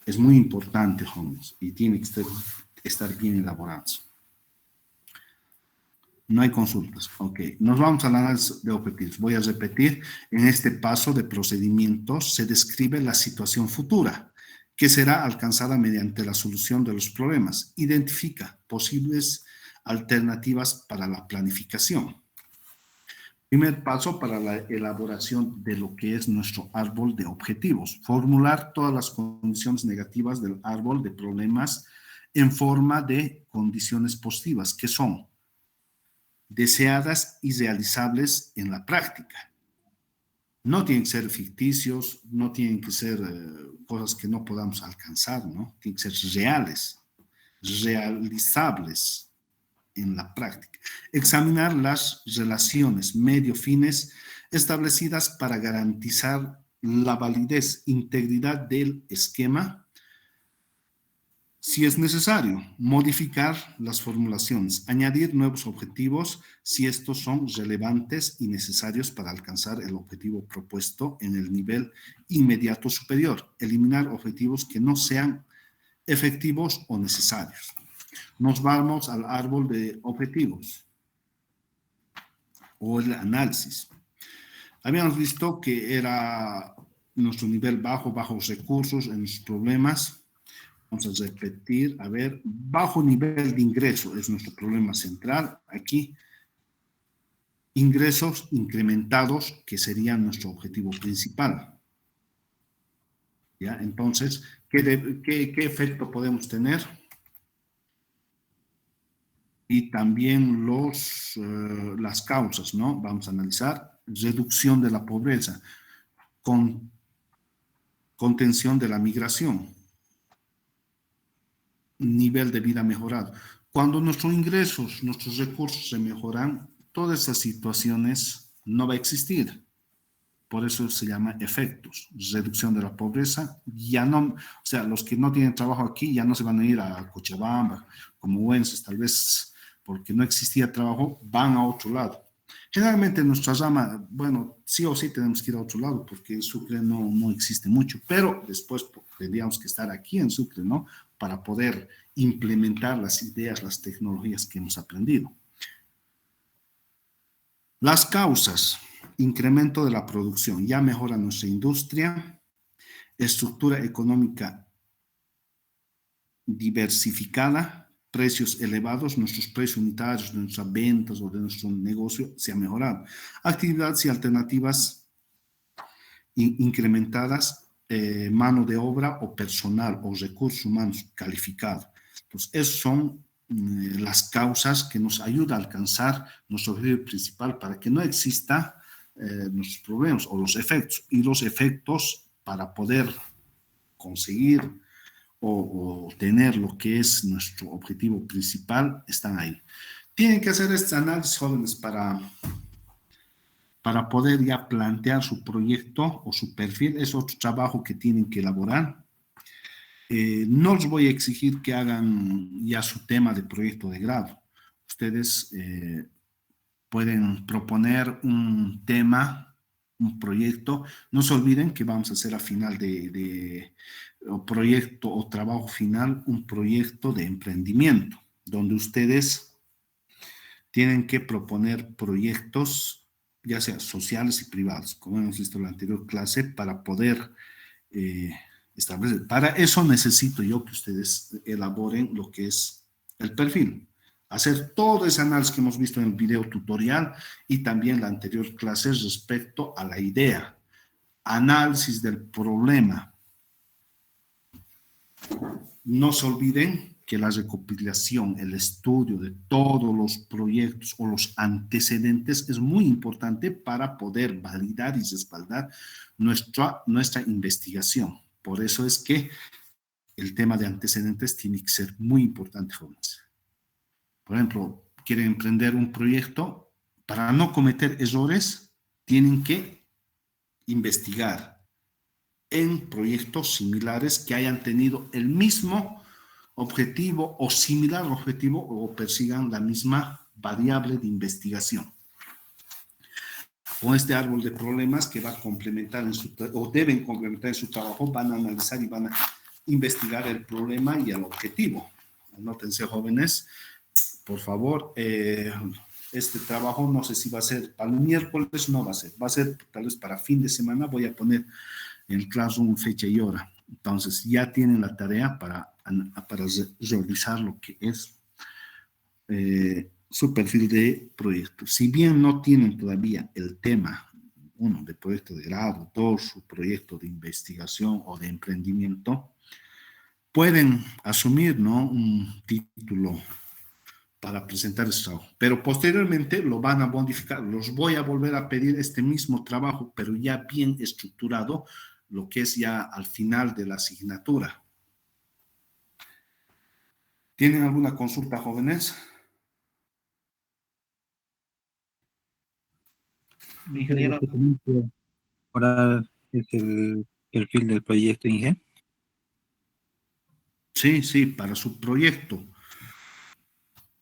Es muy importante, jóvenes, y tiene que estar bien elaborados. No hay consultas. Ok, nos vamos al análisis de objetivos. Voy a repetir, en este paso de procedimientos se describe la situación futura, que será alcanzada mediante la solución de los problemas. Identifica posibles alternativas para la planificación. Primer paso para la elaboración de lo que es nuestro árbol de objetivos. Formular todas las condiciones negativas del árbol de problemas en forma de condiciones positivas, que son deseadas y realizables en la práctica. No tienen que ser ficticios, no tienen que ser cosas que no podamos alcanzar, ¿no? Tienen que ser reales, realizables en la práctica. Examinar las relaciones medio-fines establecidas para garantizar la validez, integridad del esquema. Si es necesario, modificar las formulaciones, añadir nuevos objetivos si estos son relevantes y necesarios para alcanzar el objetivo propuesto en el nivel inmediato superior, eliminar objetivos que no sean efectivos o necesarios. Nos vamos al árbol de objetivos o el análisis. Habíamos visto que era nuestro nivel bajo, bajos recursos en los problemas. Vamos a repetir, a ver, bajo nivel de ingreso es nuestro problema central. Aquí, ingresos incrementados, que serían nuestro objetivo principal. ¿Ya? Entonces, ¿qué efecto podemos tener? Y también las causas, ¿no? Vamos a analizar reducción de la pobreza, contención de la migración, nivel de vida mejorado. Cuando nuestros ingresos, nuestros recursos se mejoran, todas esas situaciones no va a existir. Por eso se llama efectos. Reducción de la pobreza, ya no, o sea, los que no tienen trabajo aquí ya no se van a ir a Cochabamba, como Wences, tal vez porque no existía trabajo, van a otro lado. Generalmente nuestra rama, bueno, sí o sí tenemos que ir a otro lado, porque en Sucre no existe mucho, pero después tendríamos que estar aquí en Sucre, ¿no? Para poder implementar las ideas, las tecnologías que hemos aprendido. Las causas: incremento de la producción, ya mejora nuestra industria, estructura económica diversificada, precios elevados, nuestros precios unitarios de nuestras ventas o de nuestro negocio se ha mejorado. Actividades y alternativas incrementadas, mano de obra o personal o recursos humanos calificados. Entonces, esas son las causas que nos ayudan a alcanzar nuestro objetivo principal para que no exista nuestros problemas o los efectos. Y los efectos para poder conseguir o tener lo que es nuestro objetivo principal están ahí. Tienen que hacer este análisis, jóvenes, para poder ya plantear su proyecto o su perfil. Es otro trabajo que tienen que elaborar. No les voy a exigir que hagan ya su tema de proyecto de grado. Ustedes pueden proponer un tema, un proyecto. No se olviden que vamos a hacer a final de proyecto o trabajo final un proyecto de emprendimiento, donde ustedes tienen que proponer proyectos, ya sea sociales y privados, como hemos visto en la anterior clase, para poder establecer. Para eso necesito yo que ustedes elaboren lo que es el perfil. Hacer todo ese análisis que hemos visto en el video tutorial y también la anterior clase respecto a la idea. Análisis del problema. no se olviden que la recopilación, el estudio de todos los proyectos o los antecedentes es muy importante para poder validar y respaldar nuestra investigación. Por eso es que el tema de antecedentes tiene que ser muy importante, jóvenes. Por ejemplo, quieren emprender un proyecto, para no cometer errores, tienen que investigar en proyectos similares que hayan tenido el mismo objetivo o similar objetivo o persigan la misma variable de investigación. Con este árbol de problemas que va a complementar o deben complementar en su trabajo, van a analizar y van a investigar el problema y el objetivo. Anótense, jóvenes, por favor. Este trabajo no sé si va a ser para el miércoles, no va a ser tal vez para fin de semana. Voy a poner en el Classroom fecha y hora. Entonces ya tienen la tarea para realizar lo que es su perfil de proyecto. Si bien no tienen todavía el tema, uno, de proyecto de grado, dos, su proyecto de investigación o de emprendimiento, pueden asumir, ¿no?, un título para presentar este trabajo, pero posteriormente lo van a modificar. Los voy a volver a pedir este mismo trabajo, pero ya bien estructurado, lo que es ya al final de la asignatura. ¿Tienen alguna consulta, jóvenes? Ingeniero. Ahora es el perfil del proyecto Inge. Sí, para su proyecto.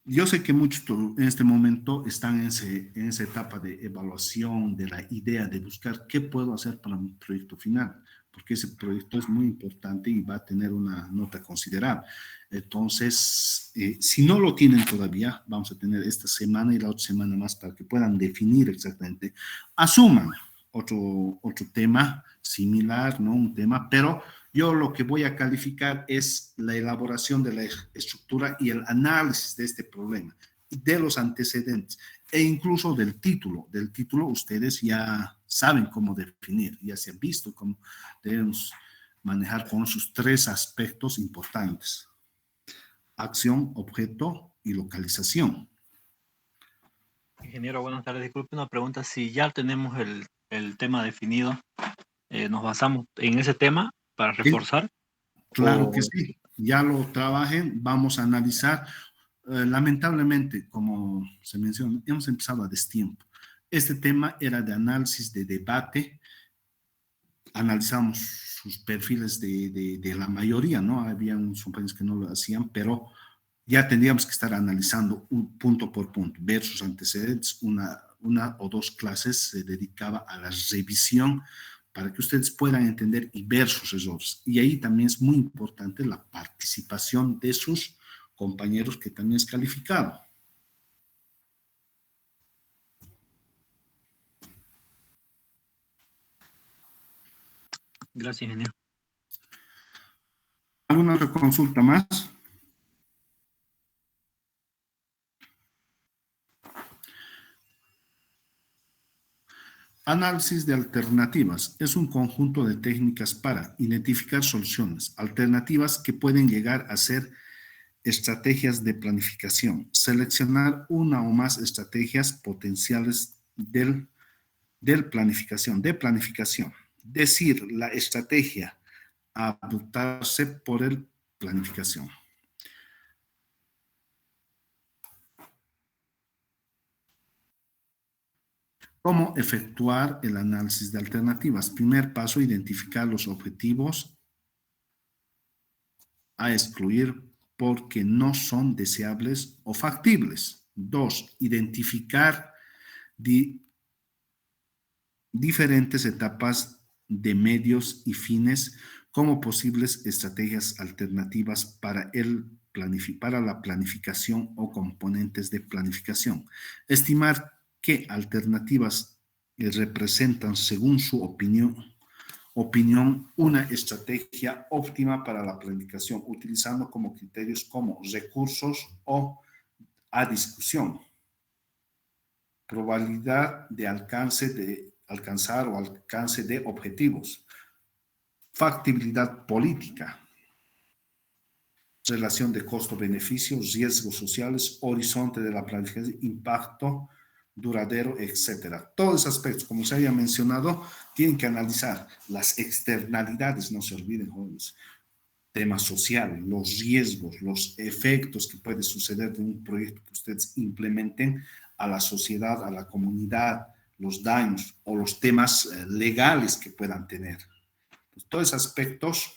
Yo sé que muchos en este momento están en esa etapa de evaluación de la idea de buscar qué puedo hacer para mi proyecto final, porque ese proyecto es muy importante y va a tener una nota considerable. Entonces, si no lo tienen todavía, vamos a tener esta semana y la otra semana más para que puedan definir exactamente. Asuman otro tema similar, ¿no? Un tema, pero yo lo que voy a calificar es la elaboración de la estructura y el análisis de este problema, de los antecedentes e incluso del título. Del título ustedes ya saben cómo definir, ya se han visto cómo debemos manejar con sus tres aspectos importantes: acción, objeto y localización. Ingeniero, buenas tardes. Disculpe una pregunta. Si ya tenemos el tema definido, ¿nos basamos en ese tema para reforzar? Claro que sí, ya lo trabajen, vamos a analizar. Lamentablemente, como se menciona, hemos empezado a destiempo. Este tema era de análisis, de debate. Analizamos sus perfiles de la mayoría, ¿no? Había unos compañeros que no lo hacían, pero ya tendríamos que estar analizando punto por punto, ver sus antecedentes. Una o dos clases se dedicaba a la revisión para que ustedes puedan entender y ver sus errores. Y ahí también es muy importante la participación de sus compañeros, que también es calificado. Gracias, ingeniero. ¿Alguna otra consulta más? Análisis de alternativas es un conjunto de técnicas para identificar soluciones alternativas que pueden llegar a ser estrategias de planificación. Seleccionar una o más estrategias potenciales de planificación. Decir la estrategia a adoptarse por el planificación. ¿Cómo efectuar el análisis de alternativas? Primer paso, identificar los objetivos a excluir porque no son deseables o factibles. 2. Identificar diferentes etapas de medios y fines como posibles estrategias alternativas para la planificación o componentes de planificación. Estimar qué alternativas representan, según su opinión, una estrategia óptima para la planificación, utilizando como criterios como recursos o a discusión, probabilidad de alcanzar o alcance de objetivos, factibilidad política, relación de costo-beneficio, riesgos sociales, horizonte de la planificación, impacto duradero, etcétera. Todos esos aspectos, como se haya mencionado, tienen que analizar las externalidades, no se olviden, jóvenes, tema social, los riesgos, los efectos que puede suceder de un proyecto que ustedes implementen a la sociedad, a la comunidad, los daños o los temas legales que puedan tener. Pues, todos esos aspectos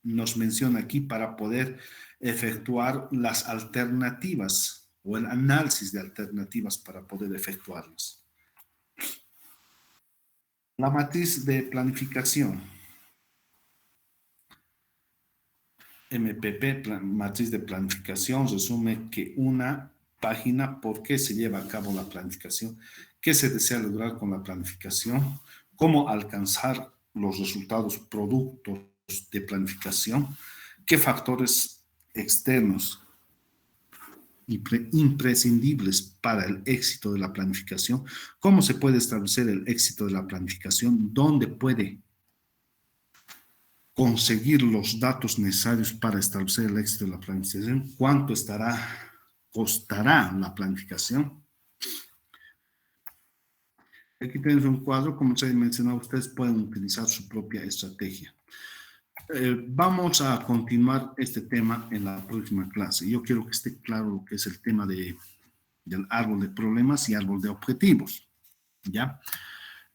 nos menciona aquí para poder efectuar las alternativas o el análisis de alternativas para poder efectuarlas. La matriz de planificación. MPP, matriz de planificación, resume que una página, por qué se lleva a cabo la planificación, qué se desea lograr con la planificación, cómo alcanzar los resultados productos de planificación, qué factores externos imprescindibles para el éxito de la planificación, cómo se puede establecer el éxito de la planificación, dónde puede conseguir los datos necesarios para establecer el éxito de la planificación, cuánto costará la planificación. Aquí tenemos un cuadro, como se ha mencionado, ustedes pueden utilizar su propia estrategia. Vamos a continuar este tema en la próxima clase. Yo quiero que esté claro lo que es el tema del árbol de problemas y árbol de objetivos, ¿ya?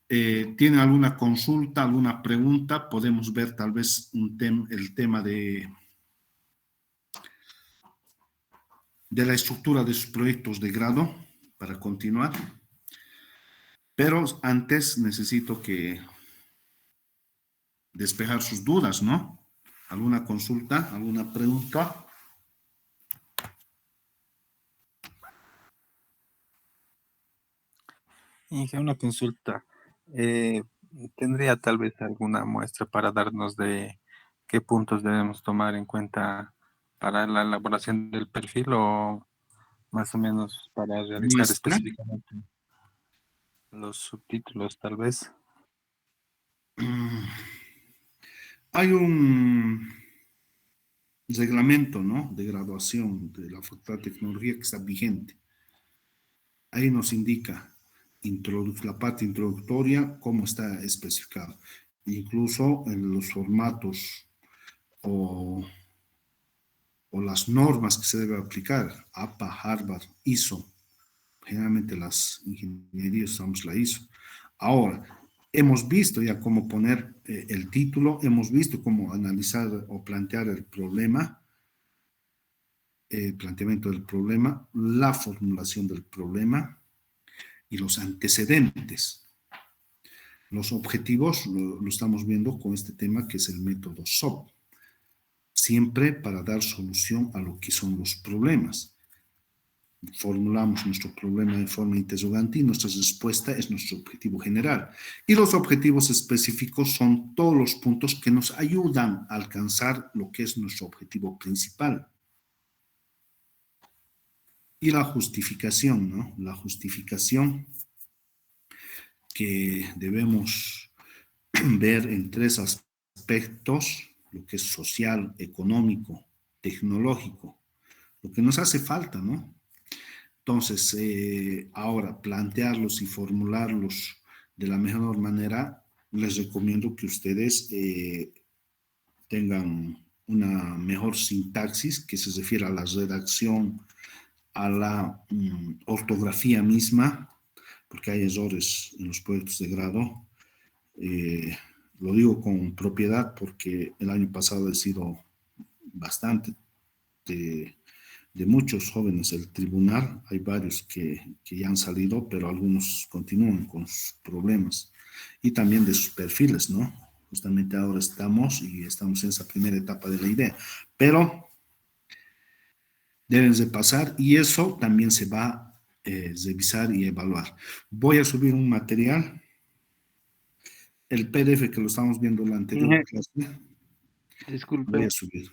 ¿Tienen alguna consulta, alguna pregunta? Podemos ver tal vez el tema de la estructura de sus proyectos de grado para continuar. Pero antes necesito despejar sus dudas, ¿no? ¿Alguna consulta, alguna pregunta? Inge, una consulta. ¿Tendría tal vez alguna muestra para darnos de qué puntos debemos tomar en cuenta para la elaboración del perfil o más o menos para realizar ¿Muestra? específicamente los subtítulos, tal vez? Hay un reglamento, ¿no?, de graduación de la Facultad de Tecnología que está vigente. Ahí nos indica la parte introductoria, cómo está especificado. Incluso en los formatos o las normas que se debe aplicar, APA, Harvard, ISO. Generalmente las ingenierías usamos la ISO. Ahora, hemos visto ya cómo poner el título, hemos visto cómo analizar o plantear el problema, el planteamiento del problema, la formulación del problema y los antecedentes. Los objetivos lo estamos viendo con este tema que es el método SOP, siempre para dar solución a lo que son los problemas. Formulamos nuestro problema de forma interrogante y nuestra respuesta es nuestro objetivo general. Y los objetivos específicos son todos los puntos que nos ayudan a alcanzar lo que es nuestro objetivo principal. Y la justificación, ¿no? La justificación que debemos ver en tres aspectos, lo que es social, económico, tecnológico, lo que nos hace falta, ¿no? Entonces, ahora plantearlos y formularlos de la mejor manera, les recomiendo que ustedes tengan una mejor sintaxis que se refiere a la redacción, a la ortografía misma, porque hay errores en los proyectos de grado. Lo digo con propiedad porque el año pasado he sido bastante de muchos jóvenes del tribunal. Hay varios que ya han salido, pero algunos continúan con sus problemas. Y también de sus perfiles, ¿no? Justamente ahora estamos en esa primera etapa de la idea. Pero deben de pasar y eso también se va a revisar y evaluar. Voy a subir un material, el PDF que lo estamos viendo en la anterior clase. Disculpe, Voy a subir.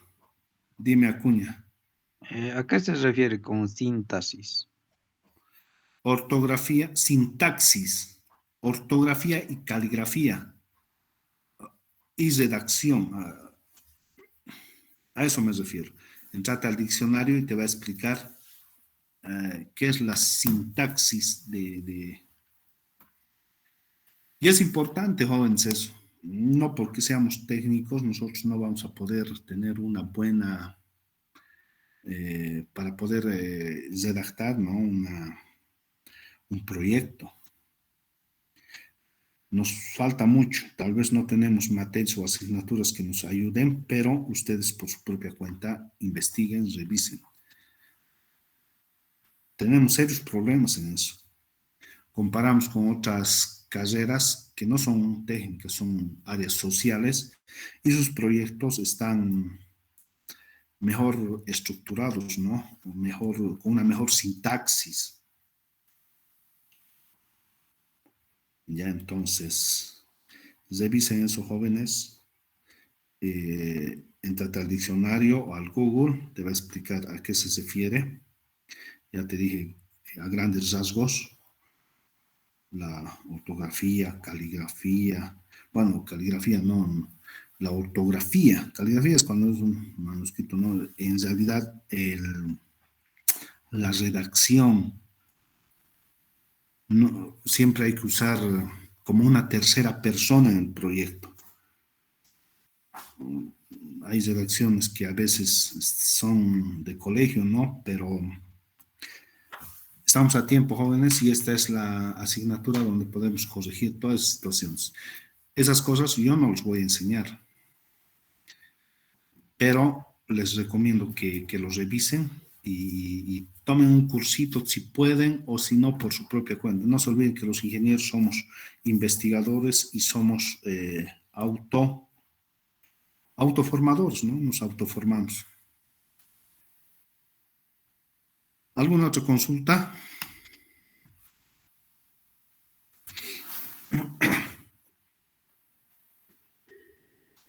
Dime, Acuña. ¿a qué se refiere con síntesis? Ortografía, sintaxis, ortografía y caligrafía y redacción. A eso me refiero. Entrate al diccionario y te va a explicar qué es la sintaxis Y es importante, jóvenes, eso. No porque seamos técnicos, nosotros no vamos a poder tener una buena, para poder redactar, ¿no? Un proyecto. Nos falta mucho, tal vez no tenemos materias o asignaturas que nos ayuden, pero ustedes por su propia cuenta investiguen, revisen. Tenemos serios problemas en eso. Comparamos con otras carreras que no son técnicas, son áreas sociales y sus proyectos están mejor estructurados, ¿no? Con una mejor sintaxis. Ya, entonces, revisen eso, jóvenes. Entrate al diccionario o al Google, te va a explicar a qué se refiere. Ya te dije, a grandes rasgos, la ortografía, caligrafía. Bueno, caligrafía no, la ortografía. Caligrafía es cuando es un manuscrito, ¿no? En realidad, la redacción. No, siempre hay que usar como una tercera persona en el proyecto. Hay redacciones que a veces son de colegio, ¿no? Pero estamos a tiempo, jóvenes, y esta es la asignatura donde podemos corregir todas las situaciones. Esas cosas yo no les voy a enseñar, pero les recomiendo que los revisen y tomen un cursito si pueden o si no por su propia cuenta. No se olviden que los ingenieros somos investigadores y somos autoformadores, ¿no? Nos autoformamos. ¿Alguna otra consulta?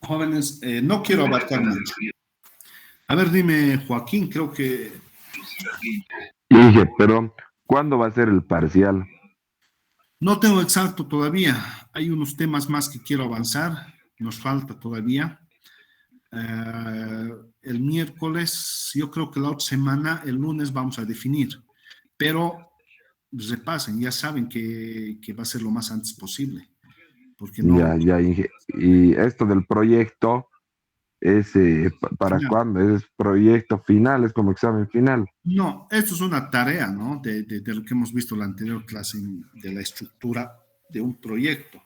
Jóvenes, no quiero abarcar mucho. A ver, dime, Joaquín, creo que... Dije, pero ¿cuándo va a ser el parcial? No tengo exacto todavía. Hay unos temas más que quiero avanzar. Nos falta todavía. El miércoles, yo creo que la otra semana, el lunes vamos a definir. Pero repasen, ya saben que va a ser lo más antes posible. Porque no... Ya, Inge. Y esto del proyecto, ¿para Final. cuándo? ¿Es proyecto final? ¿Es como examen final? No, esto es una tarea, ¿no? De lo que hemos visto en la anterior clase, de la estructura de un proyecto.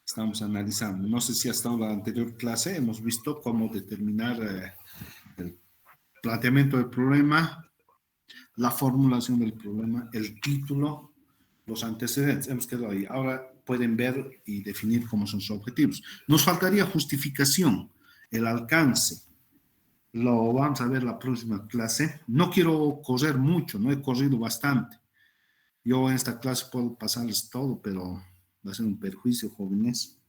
Estamos analizando. No sé si hasta en la anterior clase hemos visto cómo determinar el planteamiento del problema, la formulación del problema, el título, los antecedentes. Hemos quedado ahí. Ahora pueden ver y definir cómo son sus objetivos. Nos faltaría justificación, el alcance. Lo vamos a ver la próxima clase. No quiero correr mucho, no he corrido bastante. Yo en esta clase puedo pasarles todo, pero va a ser un perjuicio, jóvenes.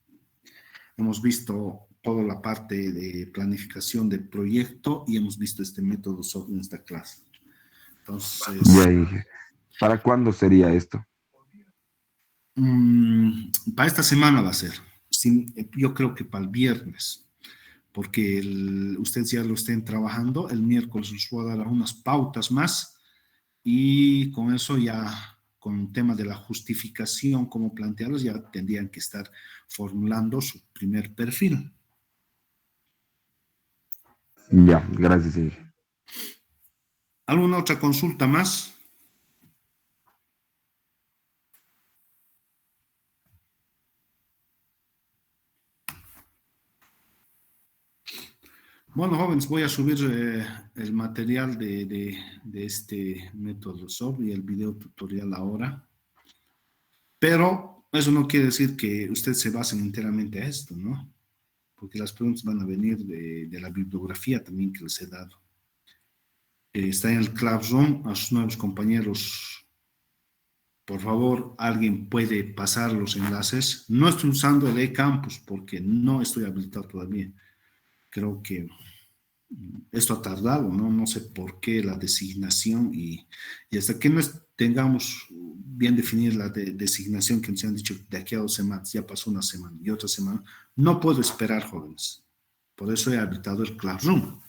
Hemos visto toda la parte de planificación del proyecto y hemos visto este método SOP en esta clase. Entonces... Ya, Inge. ¿Para cuándo sería esto? Para esta semana va a ser. Yo creo que para el viernes. Porque ustedes ya lo estén trabajando, el miércoles les voy a dar unas pautas más y con eso ya, con el tema de la justificación, cómo plantearlos, ya tendrían que estar formulando su primer perfil. Ya, gracias, Inge. ¿Alguna otra consulta más? Bueno, jóvenes, voy a subir el material de este método SOP y el video tutorial ahora. Pero eso no quiere decir que ustedes se basen enteramente a esto, ¿no? Porque las preguntas van a venir de la bibliografía también que les he dado. Está en el Classroom, a sus nuevos compañeros. Por favor, alguien puede pasar los enlaces. No estoy usando el eCampus porque no estoy habilitado todavía. Creo que esto ha tardado, ¿no? No sé por qué la designación y hasta que no tengamos bien definida la designación que nos han dicho de aquí a 2 semanas, ya pasó una semana y otra semana, no puedo esperar, jóvenes. Por eso he habilitado el Classroom.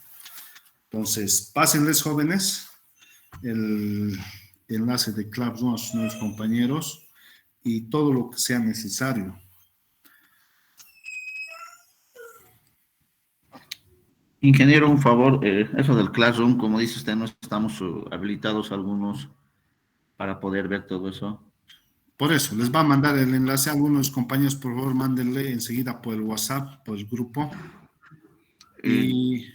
Entonces, pásenles, jóvenes, el enlace de Classroom a sus nuevos compañeros y todo lo que sea necesario. Ingeniero, un favor, eso del Classroom, como dice usted, no estamos habilitados algunos para poder ver todo eso. Por eso, les va a mandar el enlace a algunos compañeros, por favor, mándenle enseguida por el WhatsApp, por el grupo, Eh,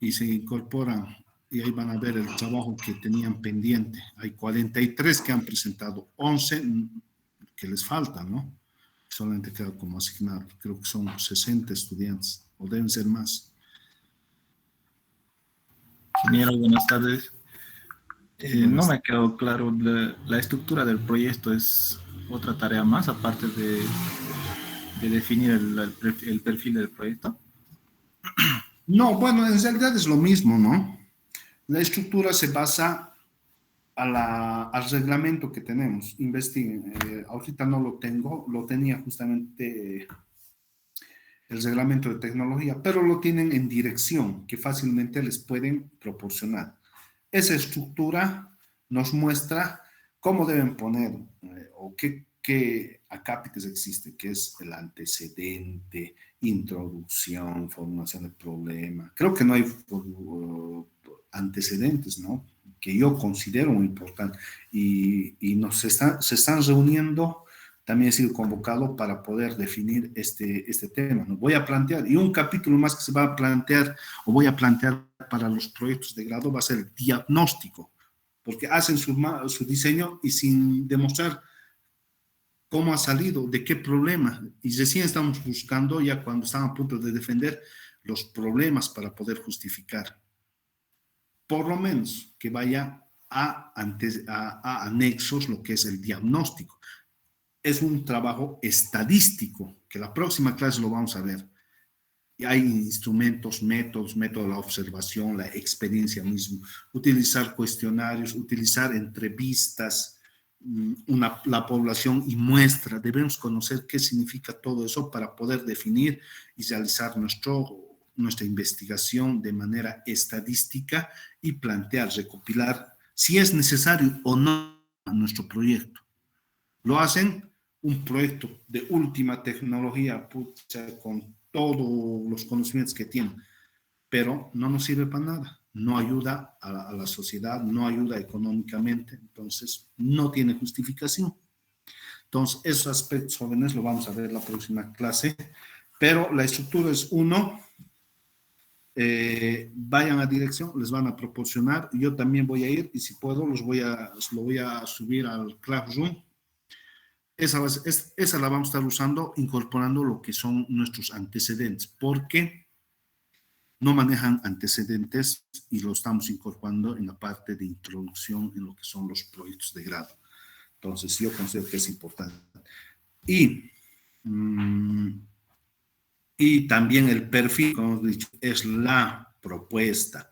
y se incorporan, y ahí van a ver el trabajo que tenían pendiente. Hay 43 que han presentado, 11 que les faltan, ¿no? Solamente queda como asignado. Creo que son 60 estudiantes, o deben ser más. Ingeniero, buenas tardes. No me quedó claro, la estructura del proyecto es otra tarea más, aparte de definir el perfil del proyecto. No, bueno, en realidad es lo mismo, ¿no? La estructura se basa al reglamento que tenemos. Investiguen. Ahorita no lo tengo, lo tenía justamente el reglamento de tecnología, pero lo tienen en dirección que fácilmente les pueden proporcionar. Esa estructura nos muestra cómo deben poner o qué acápites existe, que es el antecedente, introducción, formulación del problema. Creo que no hay antecedentes, ¿no? Que yo considero muy importante. Y se están reuniendo. También he sido convocado para poder definir este tema. ¿No? Voy a plantear, y un capítulo más que se va a plantear, o voy a plantear para los proyectos de grado, va a ser el diagnóstico, porque hacen su diseño y sin demostrar cómo ha salido, de qué problema, y recién estamos buscando, ya cuando están a punto de defender, los problemas para poder justificar. Por lo menos que vaya a anexos lo que es el diagnóstico. Es un trabajo estadístico, que la próxima clase lo vamos a ver. Y hay instrumentos, métodos de la observación, la experiencia misma, utilizar cuestionarios, utilizar entrevistas, la población y muestra. Debemos conocer qué significa todo eso para poder definir y realizar nuestra investigación de manera estadística y plantear, recopilar, si es necesario o no, nuestro proyecto. Lo hacen un proyecto de última tecnología, pucha, con todos los conocimientos que tienen, pero no nos sirve para nada, no ayuda a la sociedad, no ayuda económicamente, entonces no tiene justificación. Entonces, esos aspectos jóvenes lo vamos a ver en la próxima clase, pero la estructura es uno, vayan a dirección, les van a proporcionar, yo también voy a ir y si puedo lo voy a subir al Classroom. Esa la vamos a estar usando, incorporando lo que son nuestros antecedentes, porque no manejan antecedentes y lo estamos incorporando en la parte de introducción en lo que son los proyectos de grado. Entonces, yo considero que es importante. Y también el perfil, como hemos dicho, es la propuesta.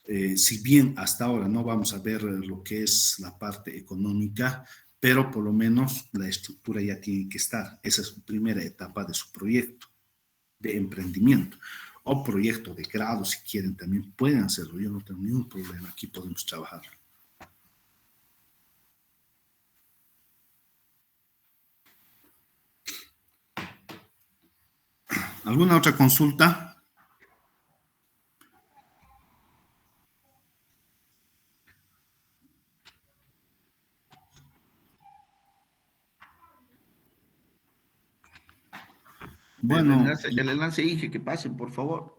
Si bien hasta ahora no vamos a ver lo que es la parte económica, pero por lo menos la estructura ya tiene que estar. Esa es su primera etapa de su proyecto de emprendimiento o proyecto de grado, si quieren también pueden hacerlo. Yo no tengo ningún problema, aquí podemos trabajar. ¿Alguna otra consulta? Bueno, el enlace Inge, que pasen, por favor.